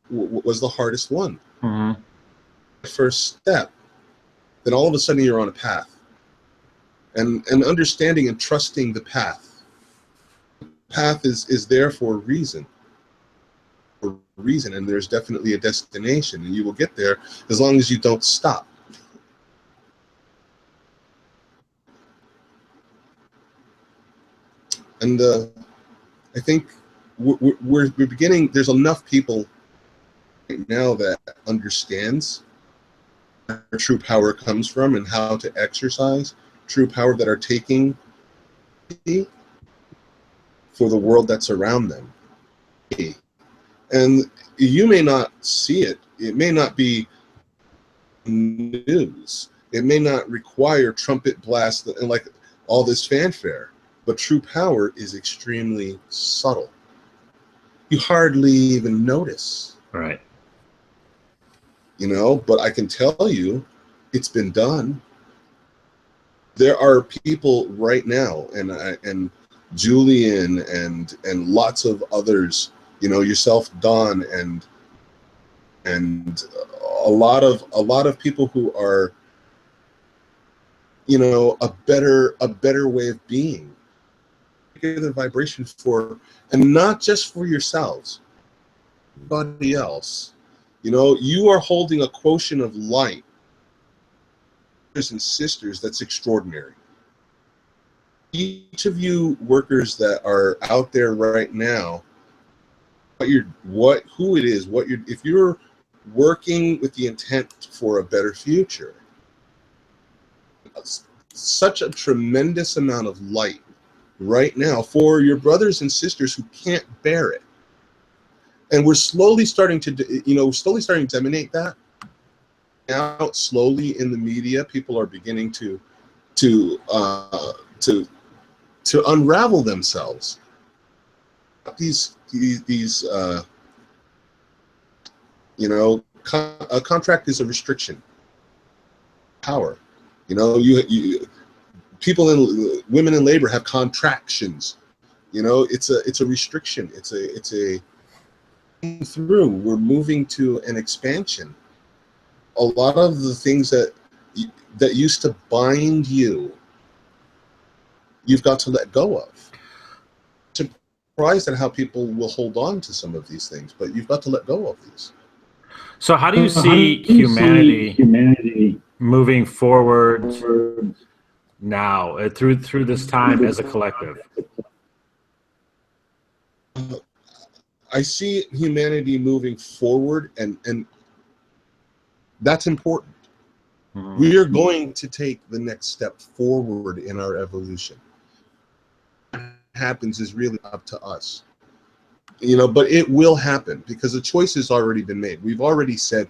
was the hardest one. Mm-hmm. The first step. Then all of a sudden you're on a path. And understanding and trusting the path. The path is there for a reason. And there's definitely a destination, and you will get there as long as you don't stop. And I think we're beginning. There's enough people right now that understands where true power comes from and how to exercise true power, that are taking for the world that's around them. And you may not see it. It may not be news. It may not require trumpet blast and like all this fanfare. But true power is extremely subtle. You hardly even notice. Right. You know, but I can tell you, it's been done. There are people right now, and Julien and lots of others, you know, yourself, Don, and a lot of people who are, you know, a better way of being. The vibration for, and not just for yourselves, everybody else. You know, you are holding a quotient of light, brothers and sisters, that's extraordinary. Each of you workers that are out there right now, who it is, if you're working with the intent for a better future, such a tremendous amount of light right now for your brothers and sisters who can't bear it. And we're slowly starting to disseminate that out slowly in the media. People are beginning to unravel themselves these you know, a contract is a restriction. Power. You know, people women in labor have contractions. You know, it's a restriction. It's a through. We're moving to an expansion. A lot of the things that used to bind you, you've got to let go of. I'm surprised at how people will hold on to some of these things, but you've got to let go of these. So how do you see humanity moving forward now through this time as a collective? I see humanity moving forward, and that's important. Mm-hmm. We are going to take the next step forward in our evolution. What happens is really up to us. You know, but it will happen because the choice has already been made. We've already said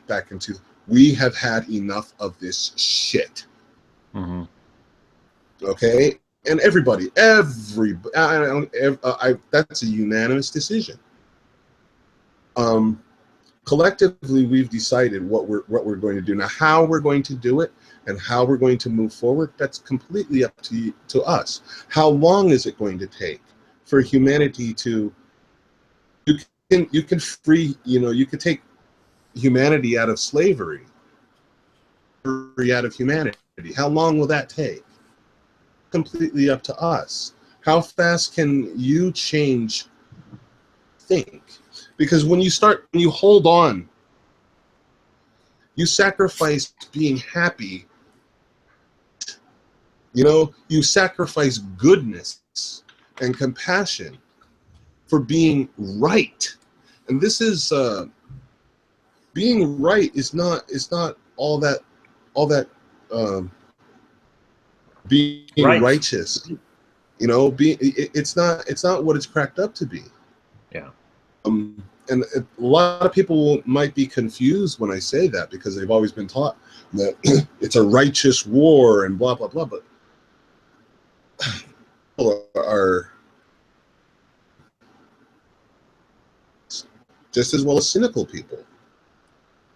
back into, we have had enough of this shit. Mm-hmm. Okay? And everybody, that's a unanimous decision. Collectively, we've decided what we're going to do. Now, how we're going to do it and how we're going to move forward, that's completely up to us. How long is it going to take for humanity to? You can free. You know, you can take humanity out of slavery, out of humanity. How long will that take? Completely up to us. How fast can you change? Think. Because when you hold on, you sacrifice being happy. You know, you sacrifice goodness and compassion for being right. And this is being right is not all that being righteous. You know, it's not what it's cracked up to be. Yeah. And a lot of people might be confused when I say that because they've always been taught that it's a righteous war and blah, blah, blah. But people are just as well as cynical people.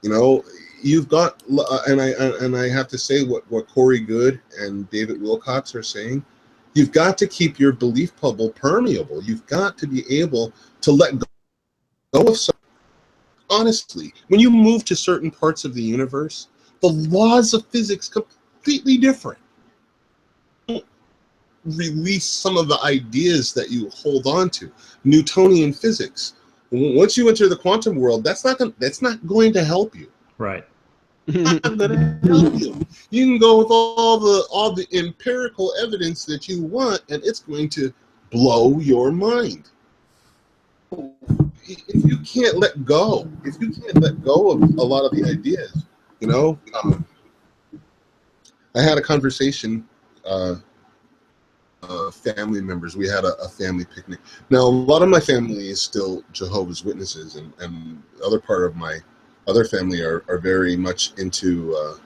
You know, you've got, and I have to say what Corey Good and David Wilcox are saying, you've got to keep your belief bubble permeable. You've got to be able to let go of something. Honestly, when you move to certain parts of the universe, the laws of physics completely different. Release some of the ideas that you hold on to. Newtonian physics. Once you enter the quantum world, that's not going to help you. Right. Not going to help you. You can go with all the empirical evidence that you want, and it's going to blow your mind. If you can't let go of a lot of the ideas, you know, I had a conversation, family members, we had a family picnic. Now, a lot of my family is still Jehovah's Witnesses, and other part of my other family are very much into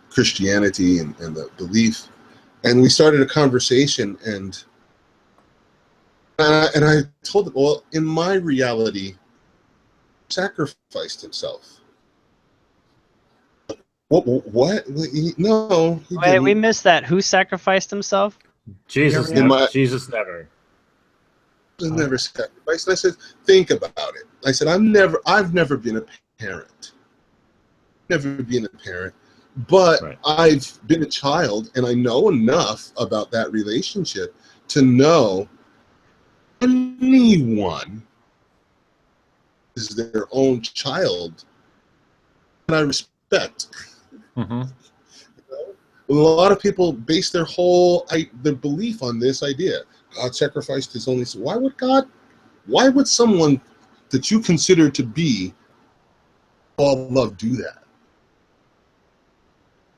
Christianity and the belief. And we started a conversation, and I told them, well, in my reality, sacrificed himself. What? No, he Wait, didn't. we missed that. Who sacrificed himself? Jesus Jesus never. Never sacrificed. And I said, think about it. I said, I've never been a parent. Never been a parent. But right. I've been a child, and I know enough about that relationship to know anyone is their own child, and I respect. Mm-hmm. A lot of people base their belief on this idea. God sacrificed his only son. Why would someone that you consider to be all love do that?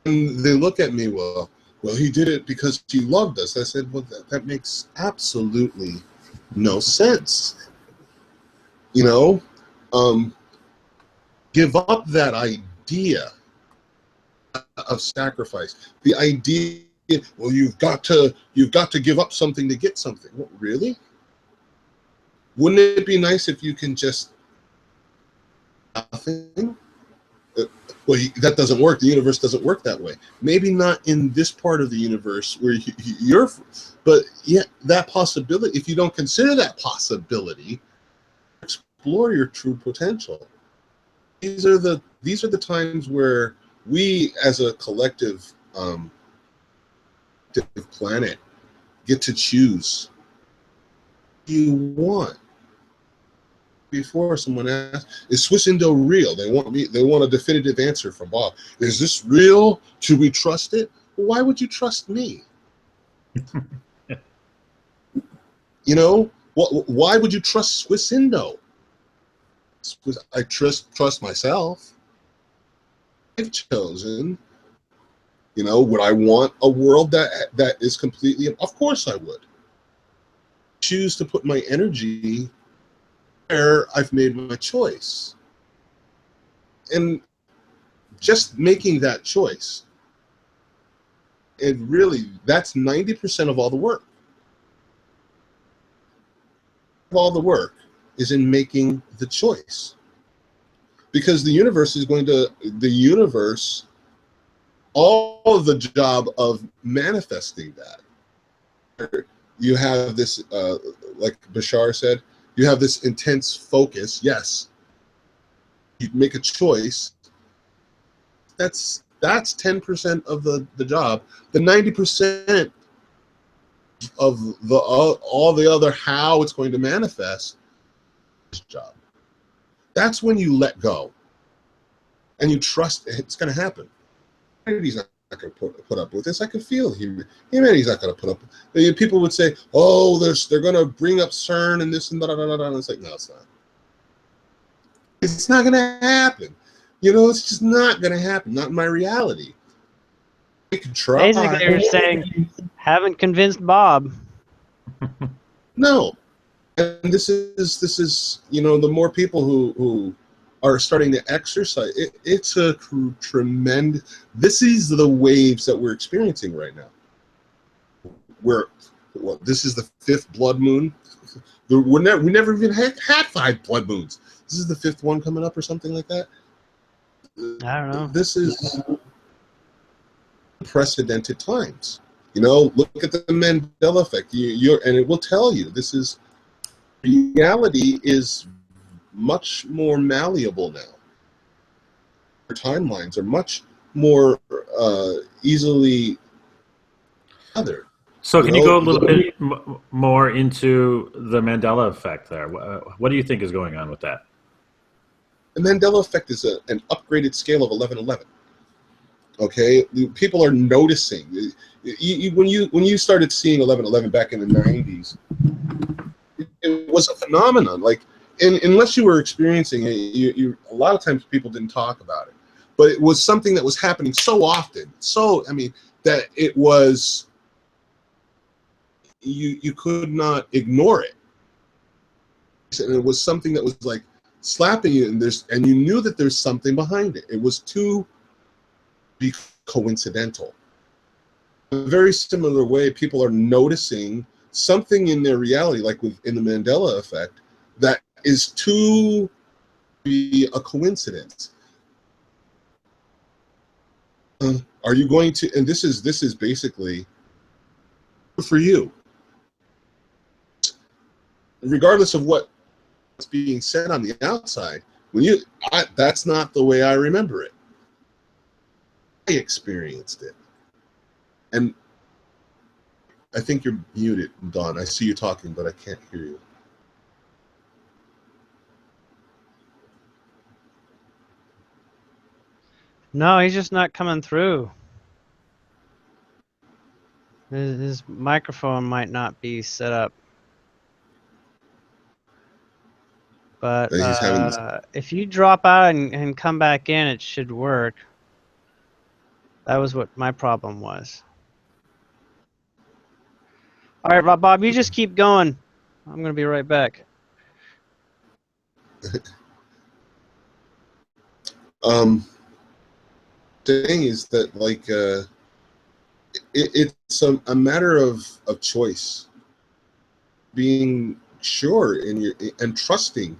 And they look at me, well, he did it because he loved us. I said, well, that makes absolutely no sense. You know, give up that idea of sacrifice. The idea, well, you've got to give up something to get something. What, really? Wouldn't it be nice if you can just nothing? Well, that doesn't work. The universe doesn't work that way. Maybe not in this part of the universe where you're, but yeah, that possibility. If you don't consider that possibility, explore your true potential. These are the times where we, as a collective planet, get to choose what you want. Before someone asked, "Is Swissindo real?" They want a definitive answer from Bob. Is this real? Should we trust it? Well, why would you trust me? You know, why would you trust Swissindo? I trust myself. I've chosen. You know, would I want a world that is completely? Of course I would. Choose to put my energy where I've made my choice. And just making that choice, that's 90% of all the work. All the work is in making the choice. Because the universe, all of the job of manifesting that. You have this, like Bashar said, you have this intense focus. Yes, you make a choice. That's 10% of the job. The 90% of all the other how it's going to manifest is job. That's when you let go and you trust it's going to happen. Humanity's not going to put up with this. I can feel humanity's not going to put up. People would say, "Oh, they're going to bring up CERN and this and that." And it's like, no, it's not. It's not going to happen. You know, it's just not going to happen. Not in my reality. We can try. Basically, you're saying, haven't convinced Bob. No, and this is you know, the more people who are starting to exercise, it's a tremendous. This is the waves that we're experiencing right now. This is the 5th blood moon. We never even had 5 blood moons. This is the 5th one coming up or something like that. I don't know. This is unprecedented times. You know, look at the Mandela Effect. And it will tell you reality is much more malleable now. Our timelines are much more easily gathered. So can you go a little bit more into the Mandela Effect there? What do you think is going on with that? The Mandela Effect is an upgraded scale of 1111. Okay, people are noticing. When you started seeing 1111 back in the 90s, it was a phenomenon. Like, unless you were experiencing it, a lot of times people didn't talk about it. But it was something that was happening so often. So, I mean, that it was, you could not ignore it. And it was something that was like slapping you, and you knew that there's something behind it. It was too be coincidental. In a very similar way, people are noticing something in their reality, like in the Mandela Effect, that is too be a coincidence. Are you going to? And this is basically for you, regardless of what's being said on the outside. That's not the way I remember it. I experienced it, and I think you're muted, Don. I see you talking, but I can't hear you. No, he's just not coming through. His microphone might not be set up. But if you drop out and come back in, it should work. That was what my problem was. All right, Bob, you just keep going. I'm going to be right back. Thing is that, like, it's a matter of choice. Being sure in your and trusting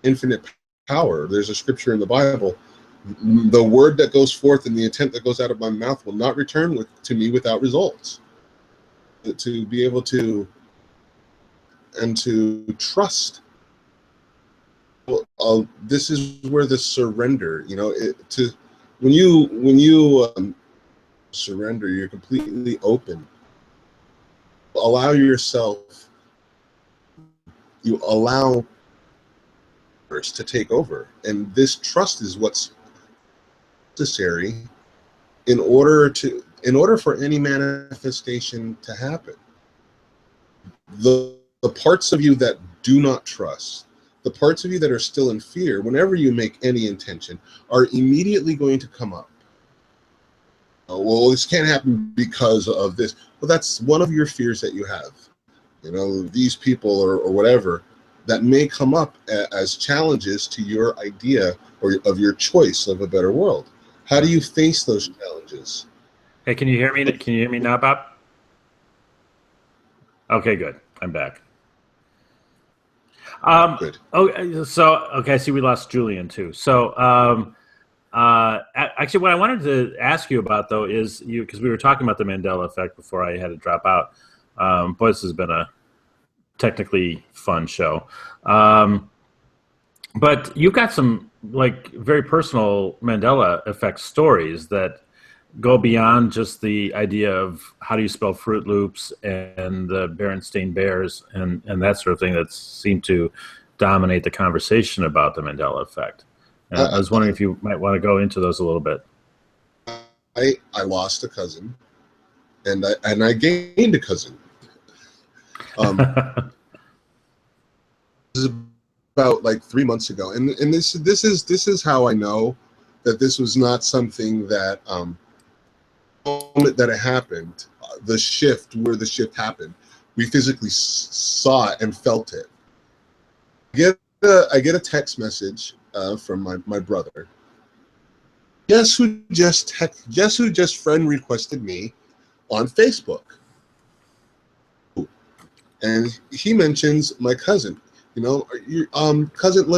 infinite power. There's a scripture in the Bible: the word that goes forth and the intent that goes out of my mouth will not return to me without results. To be able to and to trust. Well, this is where the surrender, when you surrender, you're completely open. Allow yourself. You allow to take over, and this trust is what's necessary in order for any manifestation to happen. The parts of you that do not trust, the parts of you that are still in fear, whenever you make any intention, are immediately going to come up. Oh, well, this can't happen because of this. Well, that's one of your fears that you have. These people or whatever that may come up as challenges to your idea or of your choice of a better world. How do you face those challenges? Hey, can you hear me? Can you hear me now, Bob? Okay, good. I'm back. Good. Okay, I see we lost Julien too. So, actually, what I wanted to ask you about though is because we were talking about the Mandela Effect before I had to drop out. Boy, this has been a technically fun show. But you've got some very personal Mandela Effect stories that go beyond just the idea of how do you spell Fruit Loops and the Berenstain Bears and that sort of thing that seem to dominate the conversation about the Mandela Effect. I was wondering if you might want to go into those a little bit. I lost a cousin, and I gained a cousin. This is about 3 months ago, and this is how I know that this was not something that moment that it happened, the shift happened, we physically saw it and felt it. I get a text message from my brother. Guess who just friend requested me on Facebook? And he mentions my cousin, your cousin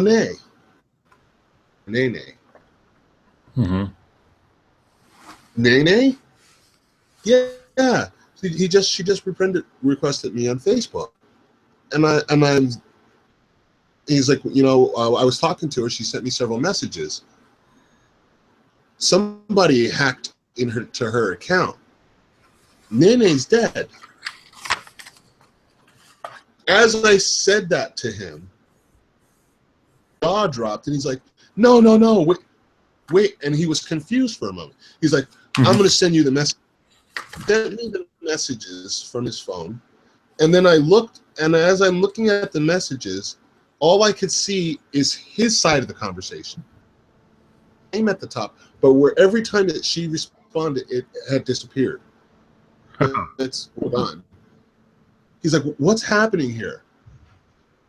Nene. Mm-hmm. Nene? Yeah. She just requested me on Facebook, and he's like, I was talking to her. She sent me several messages. Somebody hacked to her account. Nene's dead. As I said that to him, jaw dropped, and he's like, no, wait, and he was confused for a moment. He's like, I'm going to send you the message. Sent me the messages from his phone, and then I looked, and as I'm looking at the messages, all I could see is his side of the conversation. I'm at the top, but where every time that she responded, it had disappeared. It's gone. He's like, what's happening here?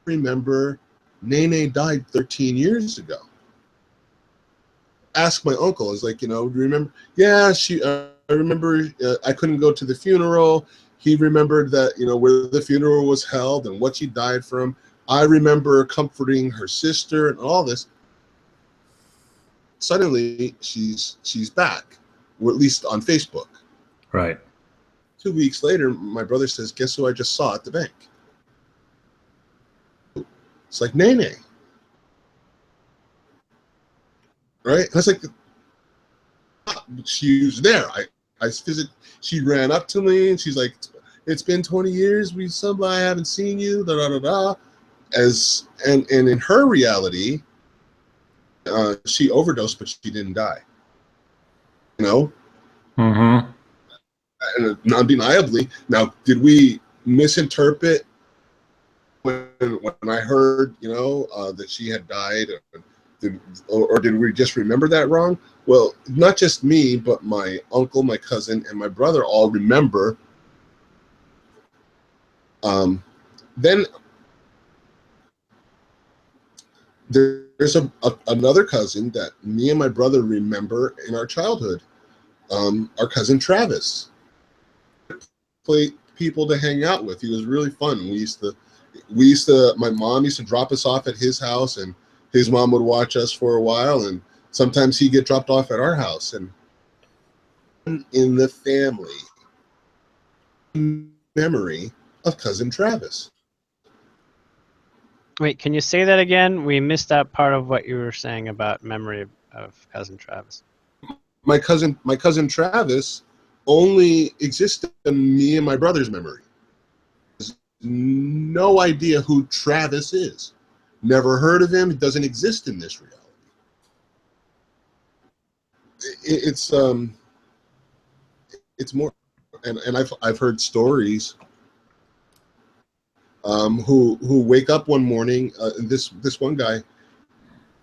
Remember, Nene died 13 years ago. Ask my uncle. I was like, do you remember? Yeah, I remember I couldn't go to the funeral. He remembered that, where the funeral was held and what she died from. I remember comforting her sister and all this. Suddenly, she's back, or at least on Facebook. Right. 2 weeks later, my brother says, guess who I just saw at the bank? It's like Nene. Right? And I was like, she was there. She ran up to me and she's like, it's been 20 years. I haven't seen you. Da da da da. And in her reality, she overdosed, but she didn't die. Mm-hmm. And undeniably. Now, did we misinterpret when I heard, that she had died, or did we just remember that wrong? Well, not just me, but my uncle, my cousin, and my brother all remember. Then there's another cousin that me and my brother remember in our childhood. Our cousin Travis. Play people to hang out with. He was really fun. We used to My mom used to drop us off at his house, and his mom would watch us for a while, and sometimes he'd get dropped off at our house. And in the family memory of cousin Travis. Wait, can you say that again? We missed that part of what you were saying about memory of cousin Travis. My cousin Travis only exists in me and my brother's memory. There's no idea who Travis is. Never heard of him. He doesn't exist in this reality. It's more, and I've heard stories. Who wake up one morning? This one guy,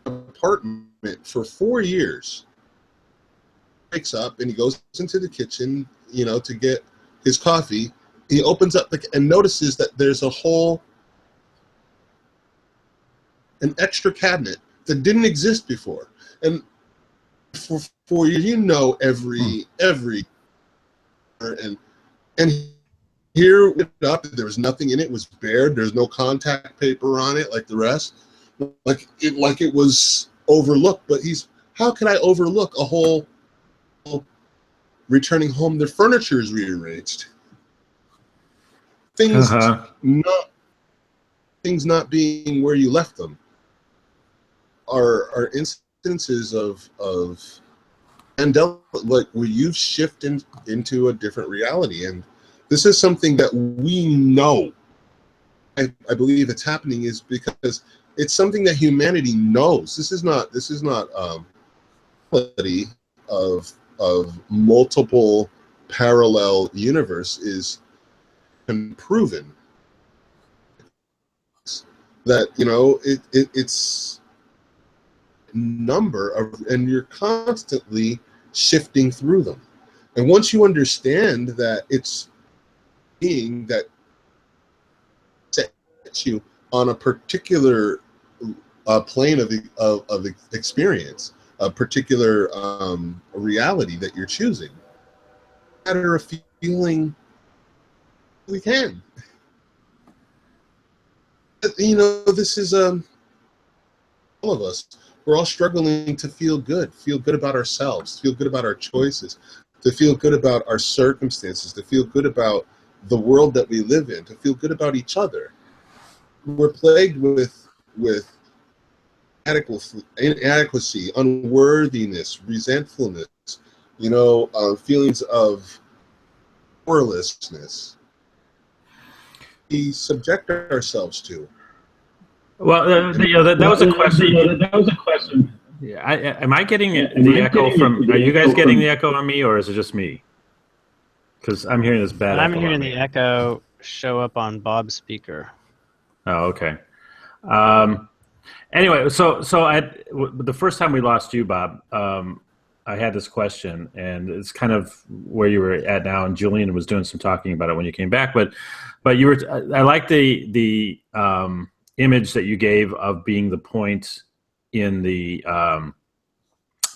apartment for 4 years. Wakes up and he goes into the kitchen, to get his coffee. He opens up and notices that there's an extra cabinet that didn't exist before. And for 4 years, every and here up, there was nothing in it. It was bare. There's no contact paper on it like the rest. Like it was overlooked. But how can I overlook a whole returning home? The furniture is rearranged. Things not being where you left them are instances of Mandela, like where you've shifted into a different reality. And this is something that we know. I believe it's happening is because it's something that humanity knows. This is not of multiple parallel universe is proven that it's number of, and you're constantly shifting through them. And once you understand that it's being that sets you on a particular plane of experience, a particular reality that you're choosing, matter of feeling we can. This is all of us. We're all struggling to feel good about ourselves, feel good about our choices, to feel good about our circumstances, to feel good about the world that we live in, to feel good about each other. We're plagued with inadequacy, unworthiness, resentfulness, feelings of powerlessness. We subject ourselves to. Well, that was a question. That was a question. Yeah, am I getting the echo from? Are you guys getting the echo on me, or is it just me? Because I'm hearing this bad. I'm hearing the echo show up on Bob's speaker. Oh, okay. Anyway, so the first time we lost you, Bob, I had this question, and it's kind of where you were at now. And Julien was doing some talking about it when you came back, but you were. I like the image that you gave of being the point in the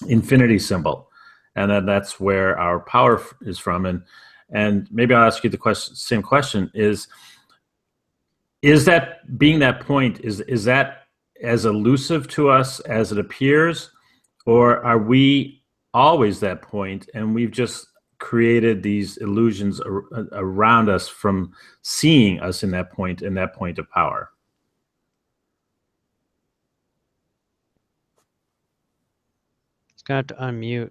infinity symbol, and then that's where our power is from. And maybe I'll ask you the same question: is that being that point? Is that as elusive to us as it appears, or are we always that point, and we've just created these illusions around us from seeing us in that point of power? Got to unmute.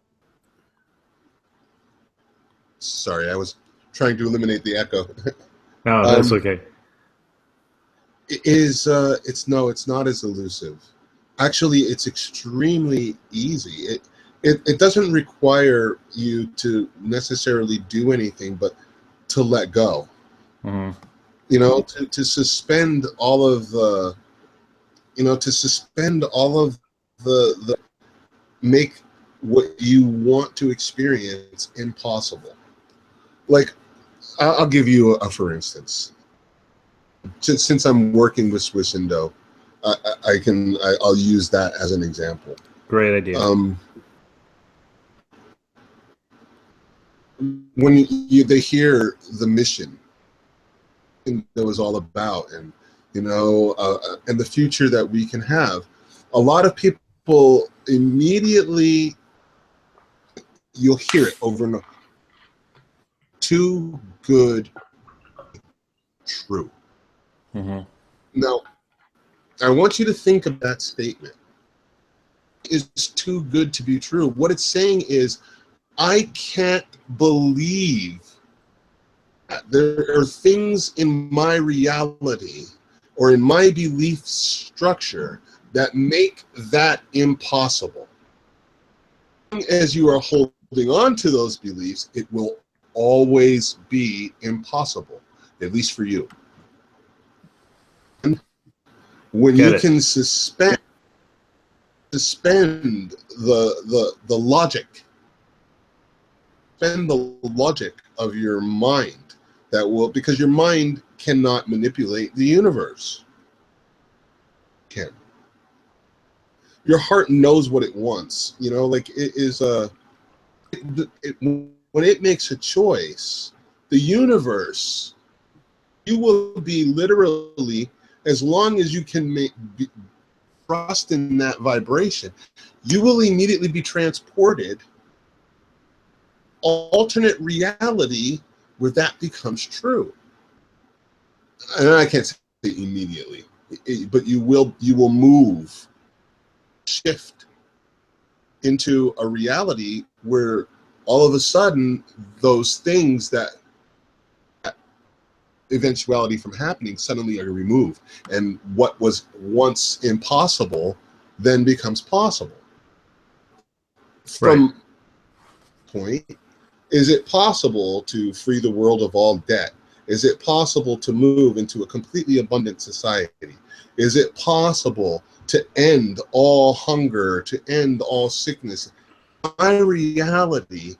Sorry, I was trying to eliminate the echo. No, that's okay. It's not as elusive. Actually, it's extremely easy. It doesn't require you to necessarily do anything, but to let go. Mm-hmm. To suspend all of the, the make what you want to experience impossible. Like, I'll give you for instance. Since I'm working with Swissindo, I'll use that as an example. Great idea. When they hear the mission, that was all about, and and the future that we can have. A lot of people immediately, you'll hear it over and over. Too good, true. Mm-hmm. Now, I want you to think of that statement. It's too good to be true. What it's saying is, I can't believe that there are things in my reality or in my belief structure that make that impossible. As you are holding on to those beliefs, it will always be impossible, at least for you. And when you can suspend the logic, suspend the logic of your mind, that will, because your mind cannot manipulate the universe. Can. Your heart knows what it wants. Like it is when it makes a choice, the universe, you will be literally, as long as you can trust in that vibration, you will immediately be transported alternate reality where that becomes true. And I can't say immediately, but you will move, shift into a reality where all of a sudden those things that eventuality from happening suddenly are removed, and what was once impossible then becomes possible. From point, is it possible to free the world of all debt? Is it possible to move into a completely abundant society? Is it possible to end all hunger, to end all sickness? My reality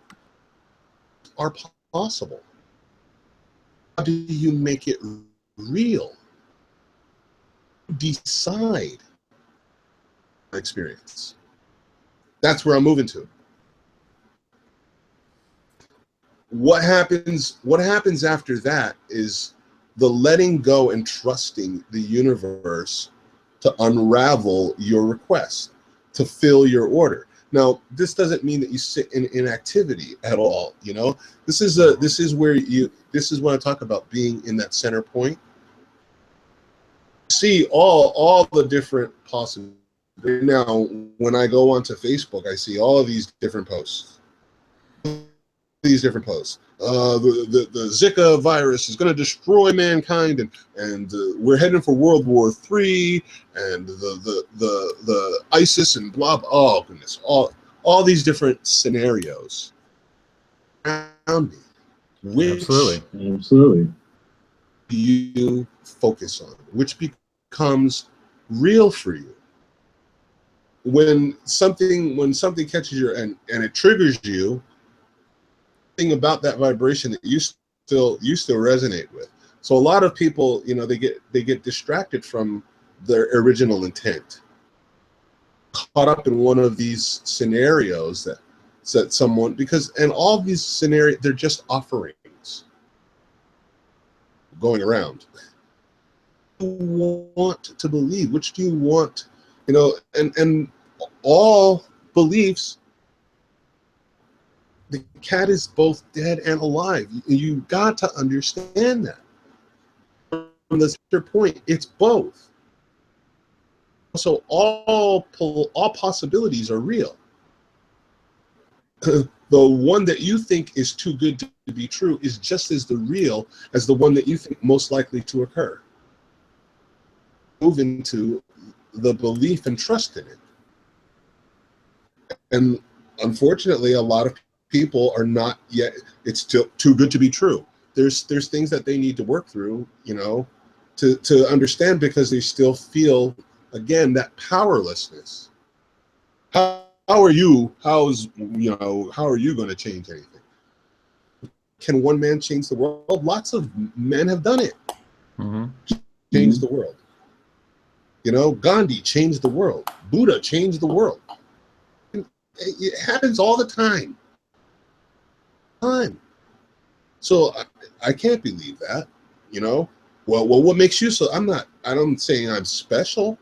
are possible. How do you make it real? Decide experience. That's where I'm moving to. What happens after that is the letting go and trusting the universe to unravel your request, to fill your order. Now, this doesn't mean that you sit in inactivity at all. This is when I talk about being in that center point. See all the different possibilities. Now, when I go onto Facebook, I see all of these different posts. The Zika virus is going to destroy mankind, and we're heading for World War III, and the ISIS and blah blah. Oh goodness, all these different scenarios around me. Which Absolutely. you focus on, which becomes real for you. When something catches your and it triggers you, thing about that vibration that you still resonate with. So a lot of people, they get distracted from their original intent, caught up in one of these scenarios that someone, and all these scenarios, they're just offerings going around. What do you want to believe? Which do you want? And all beliefs. The cat is both dead and alive. You got to understand that. From the center point, it's both. So all possibilities are real. The one that you think is too good to be true is just as real as the one that you think most likely to occur. Move into the belief and trust in it. And unfortunately, a lot of people are not yet. It's still too good to be true. There's things that they need to work through, to understand, because they still feel, again, that powerlessness. How are you going to change anything? Can one man change the world? Lots of men have done it. Mm-hmm. Changed the world. Gandhi changed the world. Buddha changed the world. It happens all the time. So I can't believe that. Well, what makes you so? I'm not I don't say I'm special,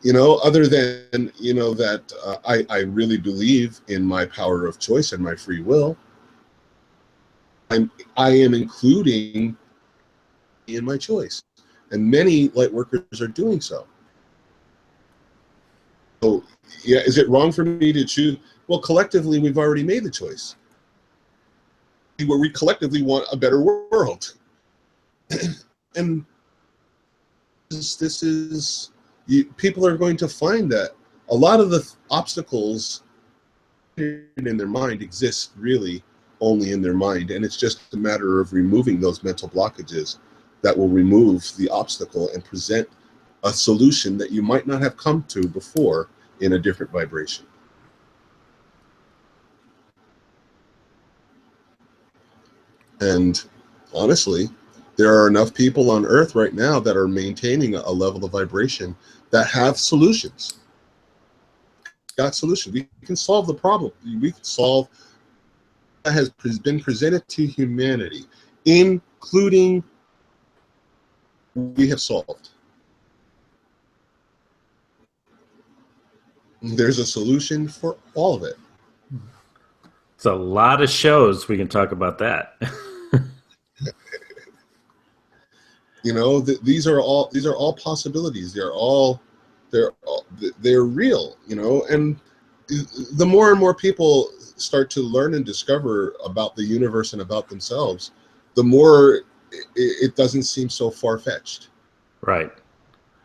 other than, that I really believe in my power of choice and my free will. I am including in my choice, and many light workers are doing so. So, yeah, is it wrong for me to choose? Well, collectively, we've already made the choice, where we collectively want a better world. And this is, people are going to find that a lot of the obstacles in their mind exist really only in their mind, and it's just a matter of removing those mental blockages that will remove the obstacle and present a solution that you might not have come to before in a different vibration. And honestly, there are enough people on Earth right now that are maintaining a level of vibration that have solutions. Got solutions. We can solve the problem. We can solve that has been presented to humanity, including we have solved. There's a solution for all of it. It's a lot of shows we can talk about that. These are all possibilities. They're real. And the more and more people start to learn and discover about the universe and about themselves, the more it doesn't seem so far-fetched. Right.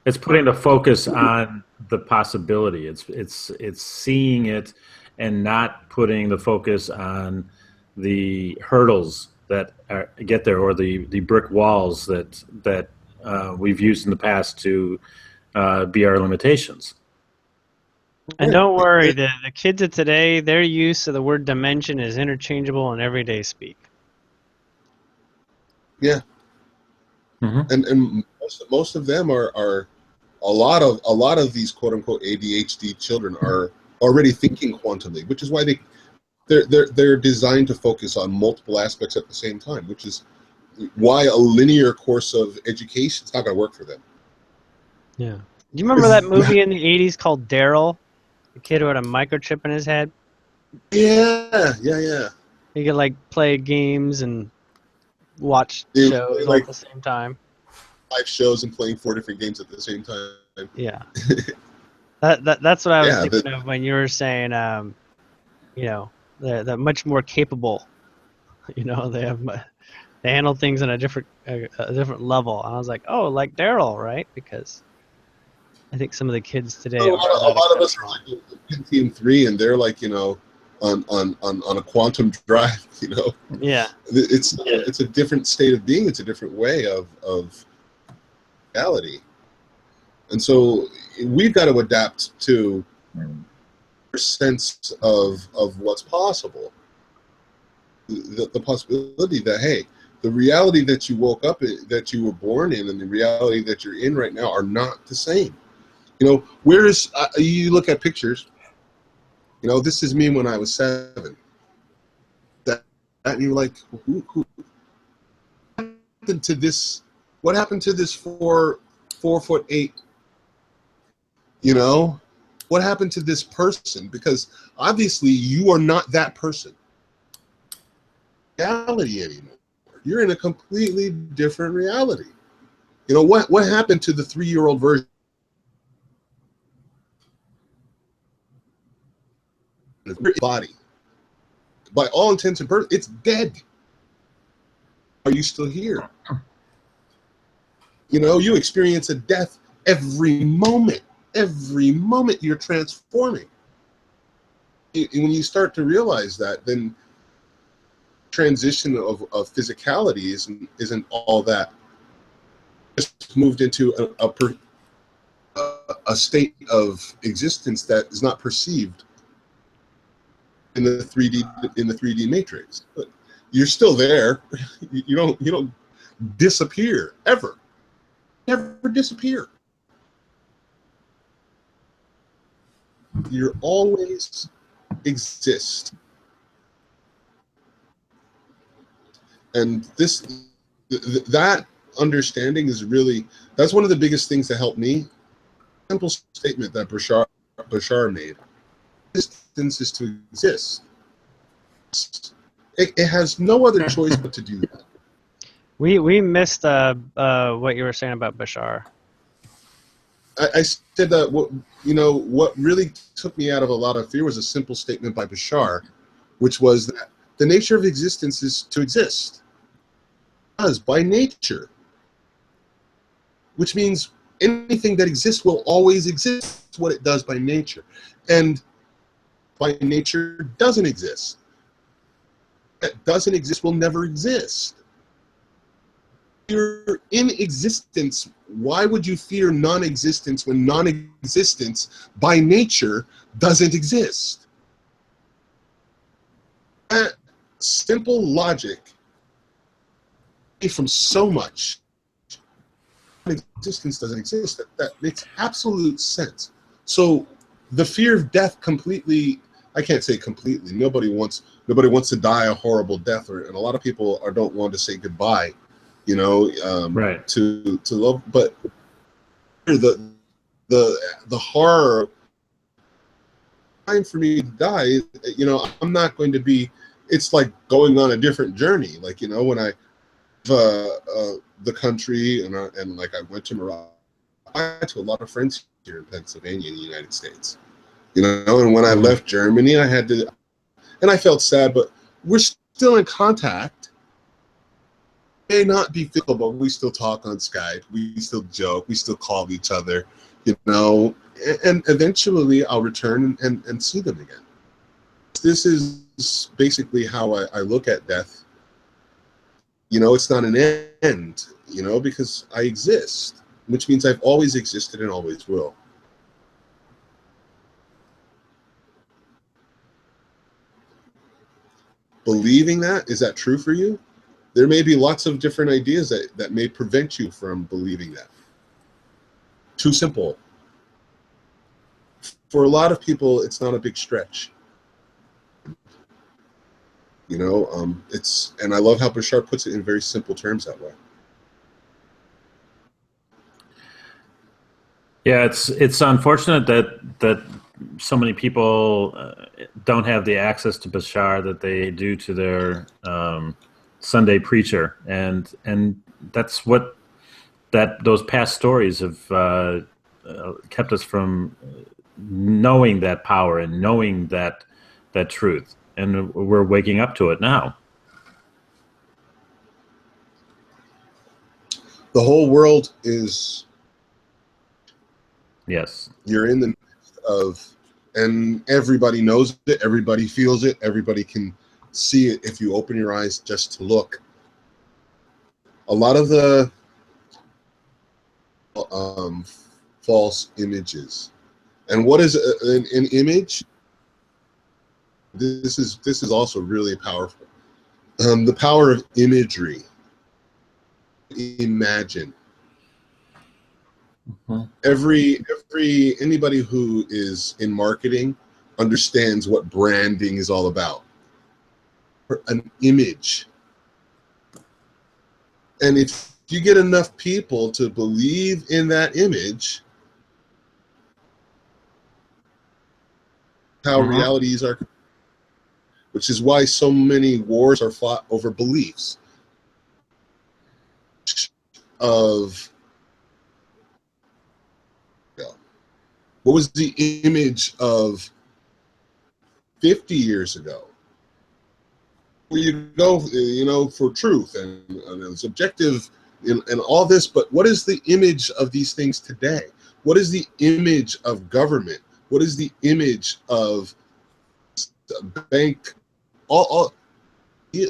It's putting the focus on the possibility. It's seeing it and not putting the focus on the hurdles that get there, or the brick walls that we've used in the past to be our limitations. And don't worry, the kids of today, their use of the word dimension is interchangeable in everyday speak. Yeah. Mm-hmm. And most of them are a lot of these quote unquote ADHD children are already thinking quantumly, which is why they're designed to focus on multiple aspects at the same time, which is why a linear course of education is not going to work for them. Yeah. Do you remember that movie in the 80s called Daryl? The kid who had a microchip in his head? Yeah. He could like play games and watch shows all at the same time. 5 shows and playing 4 different games at the same time. Yeah. That's what I was thinking of when you were saying, they're much more capable. They handle things on a different level. And I was like, oh, like Daryl, right? Because I think some of the kids today a lot of us are like Pentium 3, and they're like, on a quantum drive, Yeah. It's a different state of being. It's a different way of reality. And so we've got to adapt to our sense of what's possible. The possibility that, hey, the reality that you woke up in, that you were born in, and the reality that you're in right now are not the same. Whereas you look at pictures, this is me when I was 7. And you're like, who happened to this? What happened to this 4'8"? What happened to this person? Because obviously you are not that person. Reality anymore. You're in a completely different reality. What happened to the 3-year-old version? Your body, by all intents and purposes, it's dead. Are you still here? You experience a death every moment. Every moment you're transforming. When you start to realize that, then transition of physicality isn't all that. Just moved into a state of existence that is not perceived in the 3D matrix. But you're still there. You don't disappear ever. Never disappear. You always exist. And that understanding is really, that's one of the biggest things that helped me. Simple statement that Bashar made. Existence is to exist. It has no other choice but to do that. We missed what you were saying about Bashar. I said that what really took me out of a lot of fear was a simple statement by Bashar, which was that the nature of existence is to exist. Because by nature, which means anything that exists will always exist. It's what it does by nature. And by nature doesn't exist. That doesn't exist will never exist. You're in existence. Why would you fear non-existence when non-existence by nature doesn't exist? That simple logic from so much. Existence doesn't exist. That makes absolute sense. So the fear of death completely, I can't say completely. Nobody wants to die a horrible death, and a lot of people don't want to say goodbye, Right. to love. But the horror time for me to die, I'm not going to be. It's like going on a different journey. Like when I the country and like I went to Morocco, I had to a lot of friends here in Pennsylvania in the United States. And when I left Germany, I had to, and I felt sad, but we're still in contact. May not be physical, but we still talk on Skype. We still joke. We still call each other, and eventually I'll return and see them again. This is basically how I look at death. It's not an end, because I exist, which means I've always existed and always will. Believing that, is that true for you? There may be lots of different ideas that may prevent you from believing that. Too simple. For a lot of people, it's not a big stretch. And I love how Bashar puts it in very simple terms that way. Yeah, it's unfortunate that so many people don't have the access to Bashar that they do to their Sunday preacher, and that's what those past stories have kept us from knowing that power and knowing that truth, and we're waking up to it now. The whole world is. Yes. You're in the midst of, and everybody knows it, everybody feels it, everybody can see it if you open your eyes just to look. A lot of the false images. And what is an image? This is also really powerful. The power of imagery. Imagine. Anybody who is in marketing understands what branding is all about. An image. And if you get enough people to believe in that image, how realities are, which is why so many wars are fought over beliefs of what was the image of 50 years ago? Where you go, for truth and it's objective and all this, but what is the image of these things today? What is the image of government? What is the image of bank? All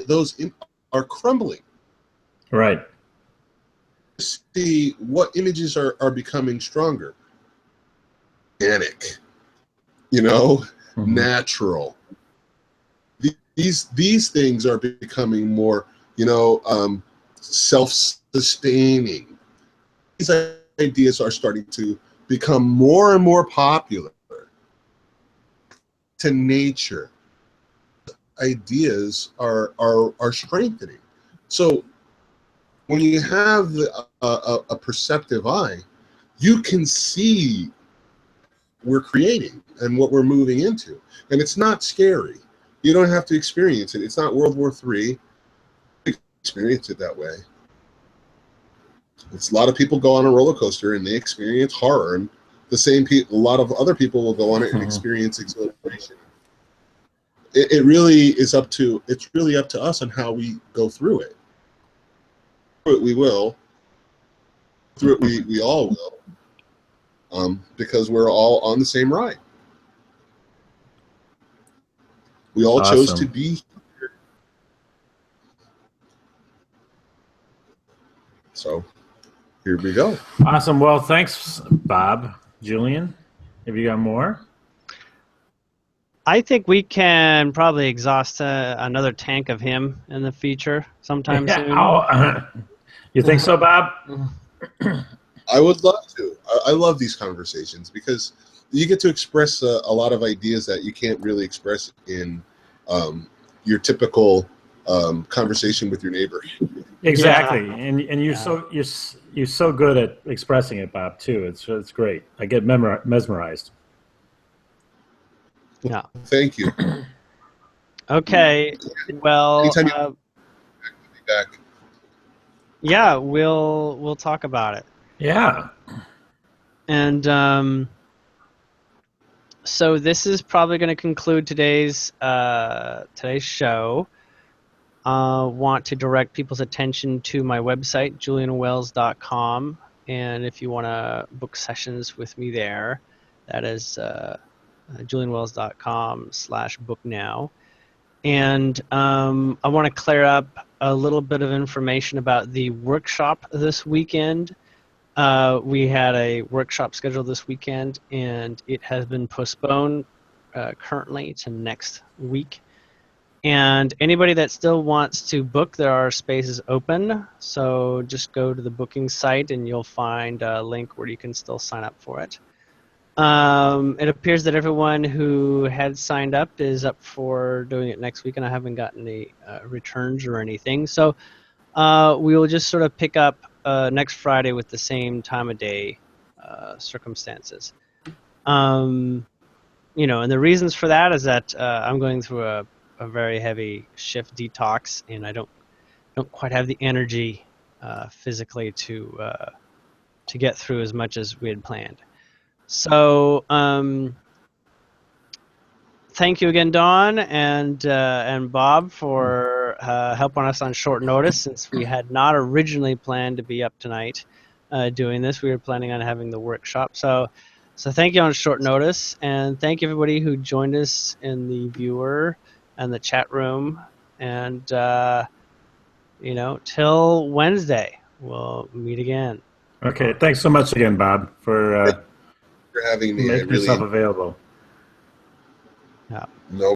those are crumbling. Right. See what images are becoming stronger. Organic, natural. These things are becoming more, self-sustaining. These ideas are starting to become more and more popular. To nature, ideas are strengthening. So when you have a perceptive eye, you can see we're creating and what we're moving into. And it's not scary. You don't have to experience it. It's not World War III. Experience it that way. It's a lot of people go on a roller coaster and they experience horror, and the same people, a lot of other people will go on it and experience exhilaration. It really is up to, it's really up to us on how we go through it. Through it we will. Through it we all will. Because we're all on the same ride. We all chose to be here. So here we go. Awesome. Well, thanks, Bob. Julien, have you got more? I think we can probably exhaust another tank of him in the future sometime soon. You think so, Bob? I would love to. I love these conversations because you get to express a lot of ideas that you can't really express in your typical conversation with your neighbor. Exactly, and you're so good at expressing it, Bob. Too. It's great. I get mesmerized. Yeah. Thank you. Okay. Well. Anytime you be back. Yeah, we'll talk about it. Yeah. And so this is probably going to conclude today's show. Want to direct people's attention to my website, julianwells.com, and if you want to book sessions with me there, that is julianwells.com/booknow. And I want to clear up a little bit of information about the workshop this weekend. We had a workshop scheduled this weekend, and it has been postponed currently to next week. And anybody that still wants to book, there are spaces open. So just go to the booking site, and you'll find a link where you can still sign up for it. It appears that everyone who had signed up is up for doing it next week, and I haven't gotten any returns or anything. So we will just sort of pick up next Friday with the same time of day circumstances. And the reasons for that is that I'm going through a very heavy shift detox, and I don't quite have the energy physically to get through as much as we had planned. So thank you again, Dawn and Bob, for helping us on short notice, since we had not originally planned to be up tonight doing this. We were planning on having the workshop. So thank you on short notice, and thank you everybody who joined us in the viewer and the chat room. And till Wednesday, we'll meet again. Okay, thanks so much again, Bob, for having me. making yourself available. Yeah. No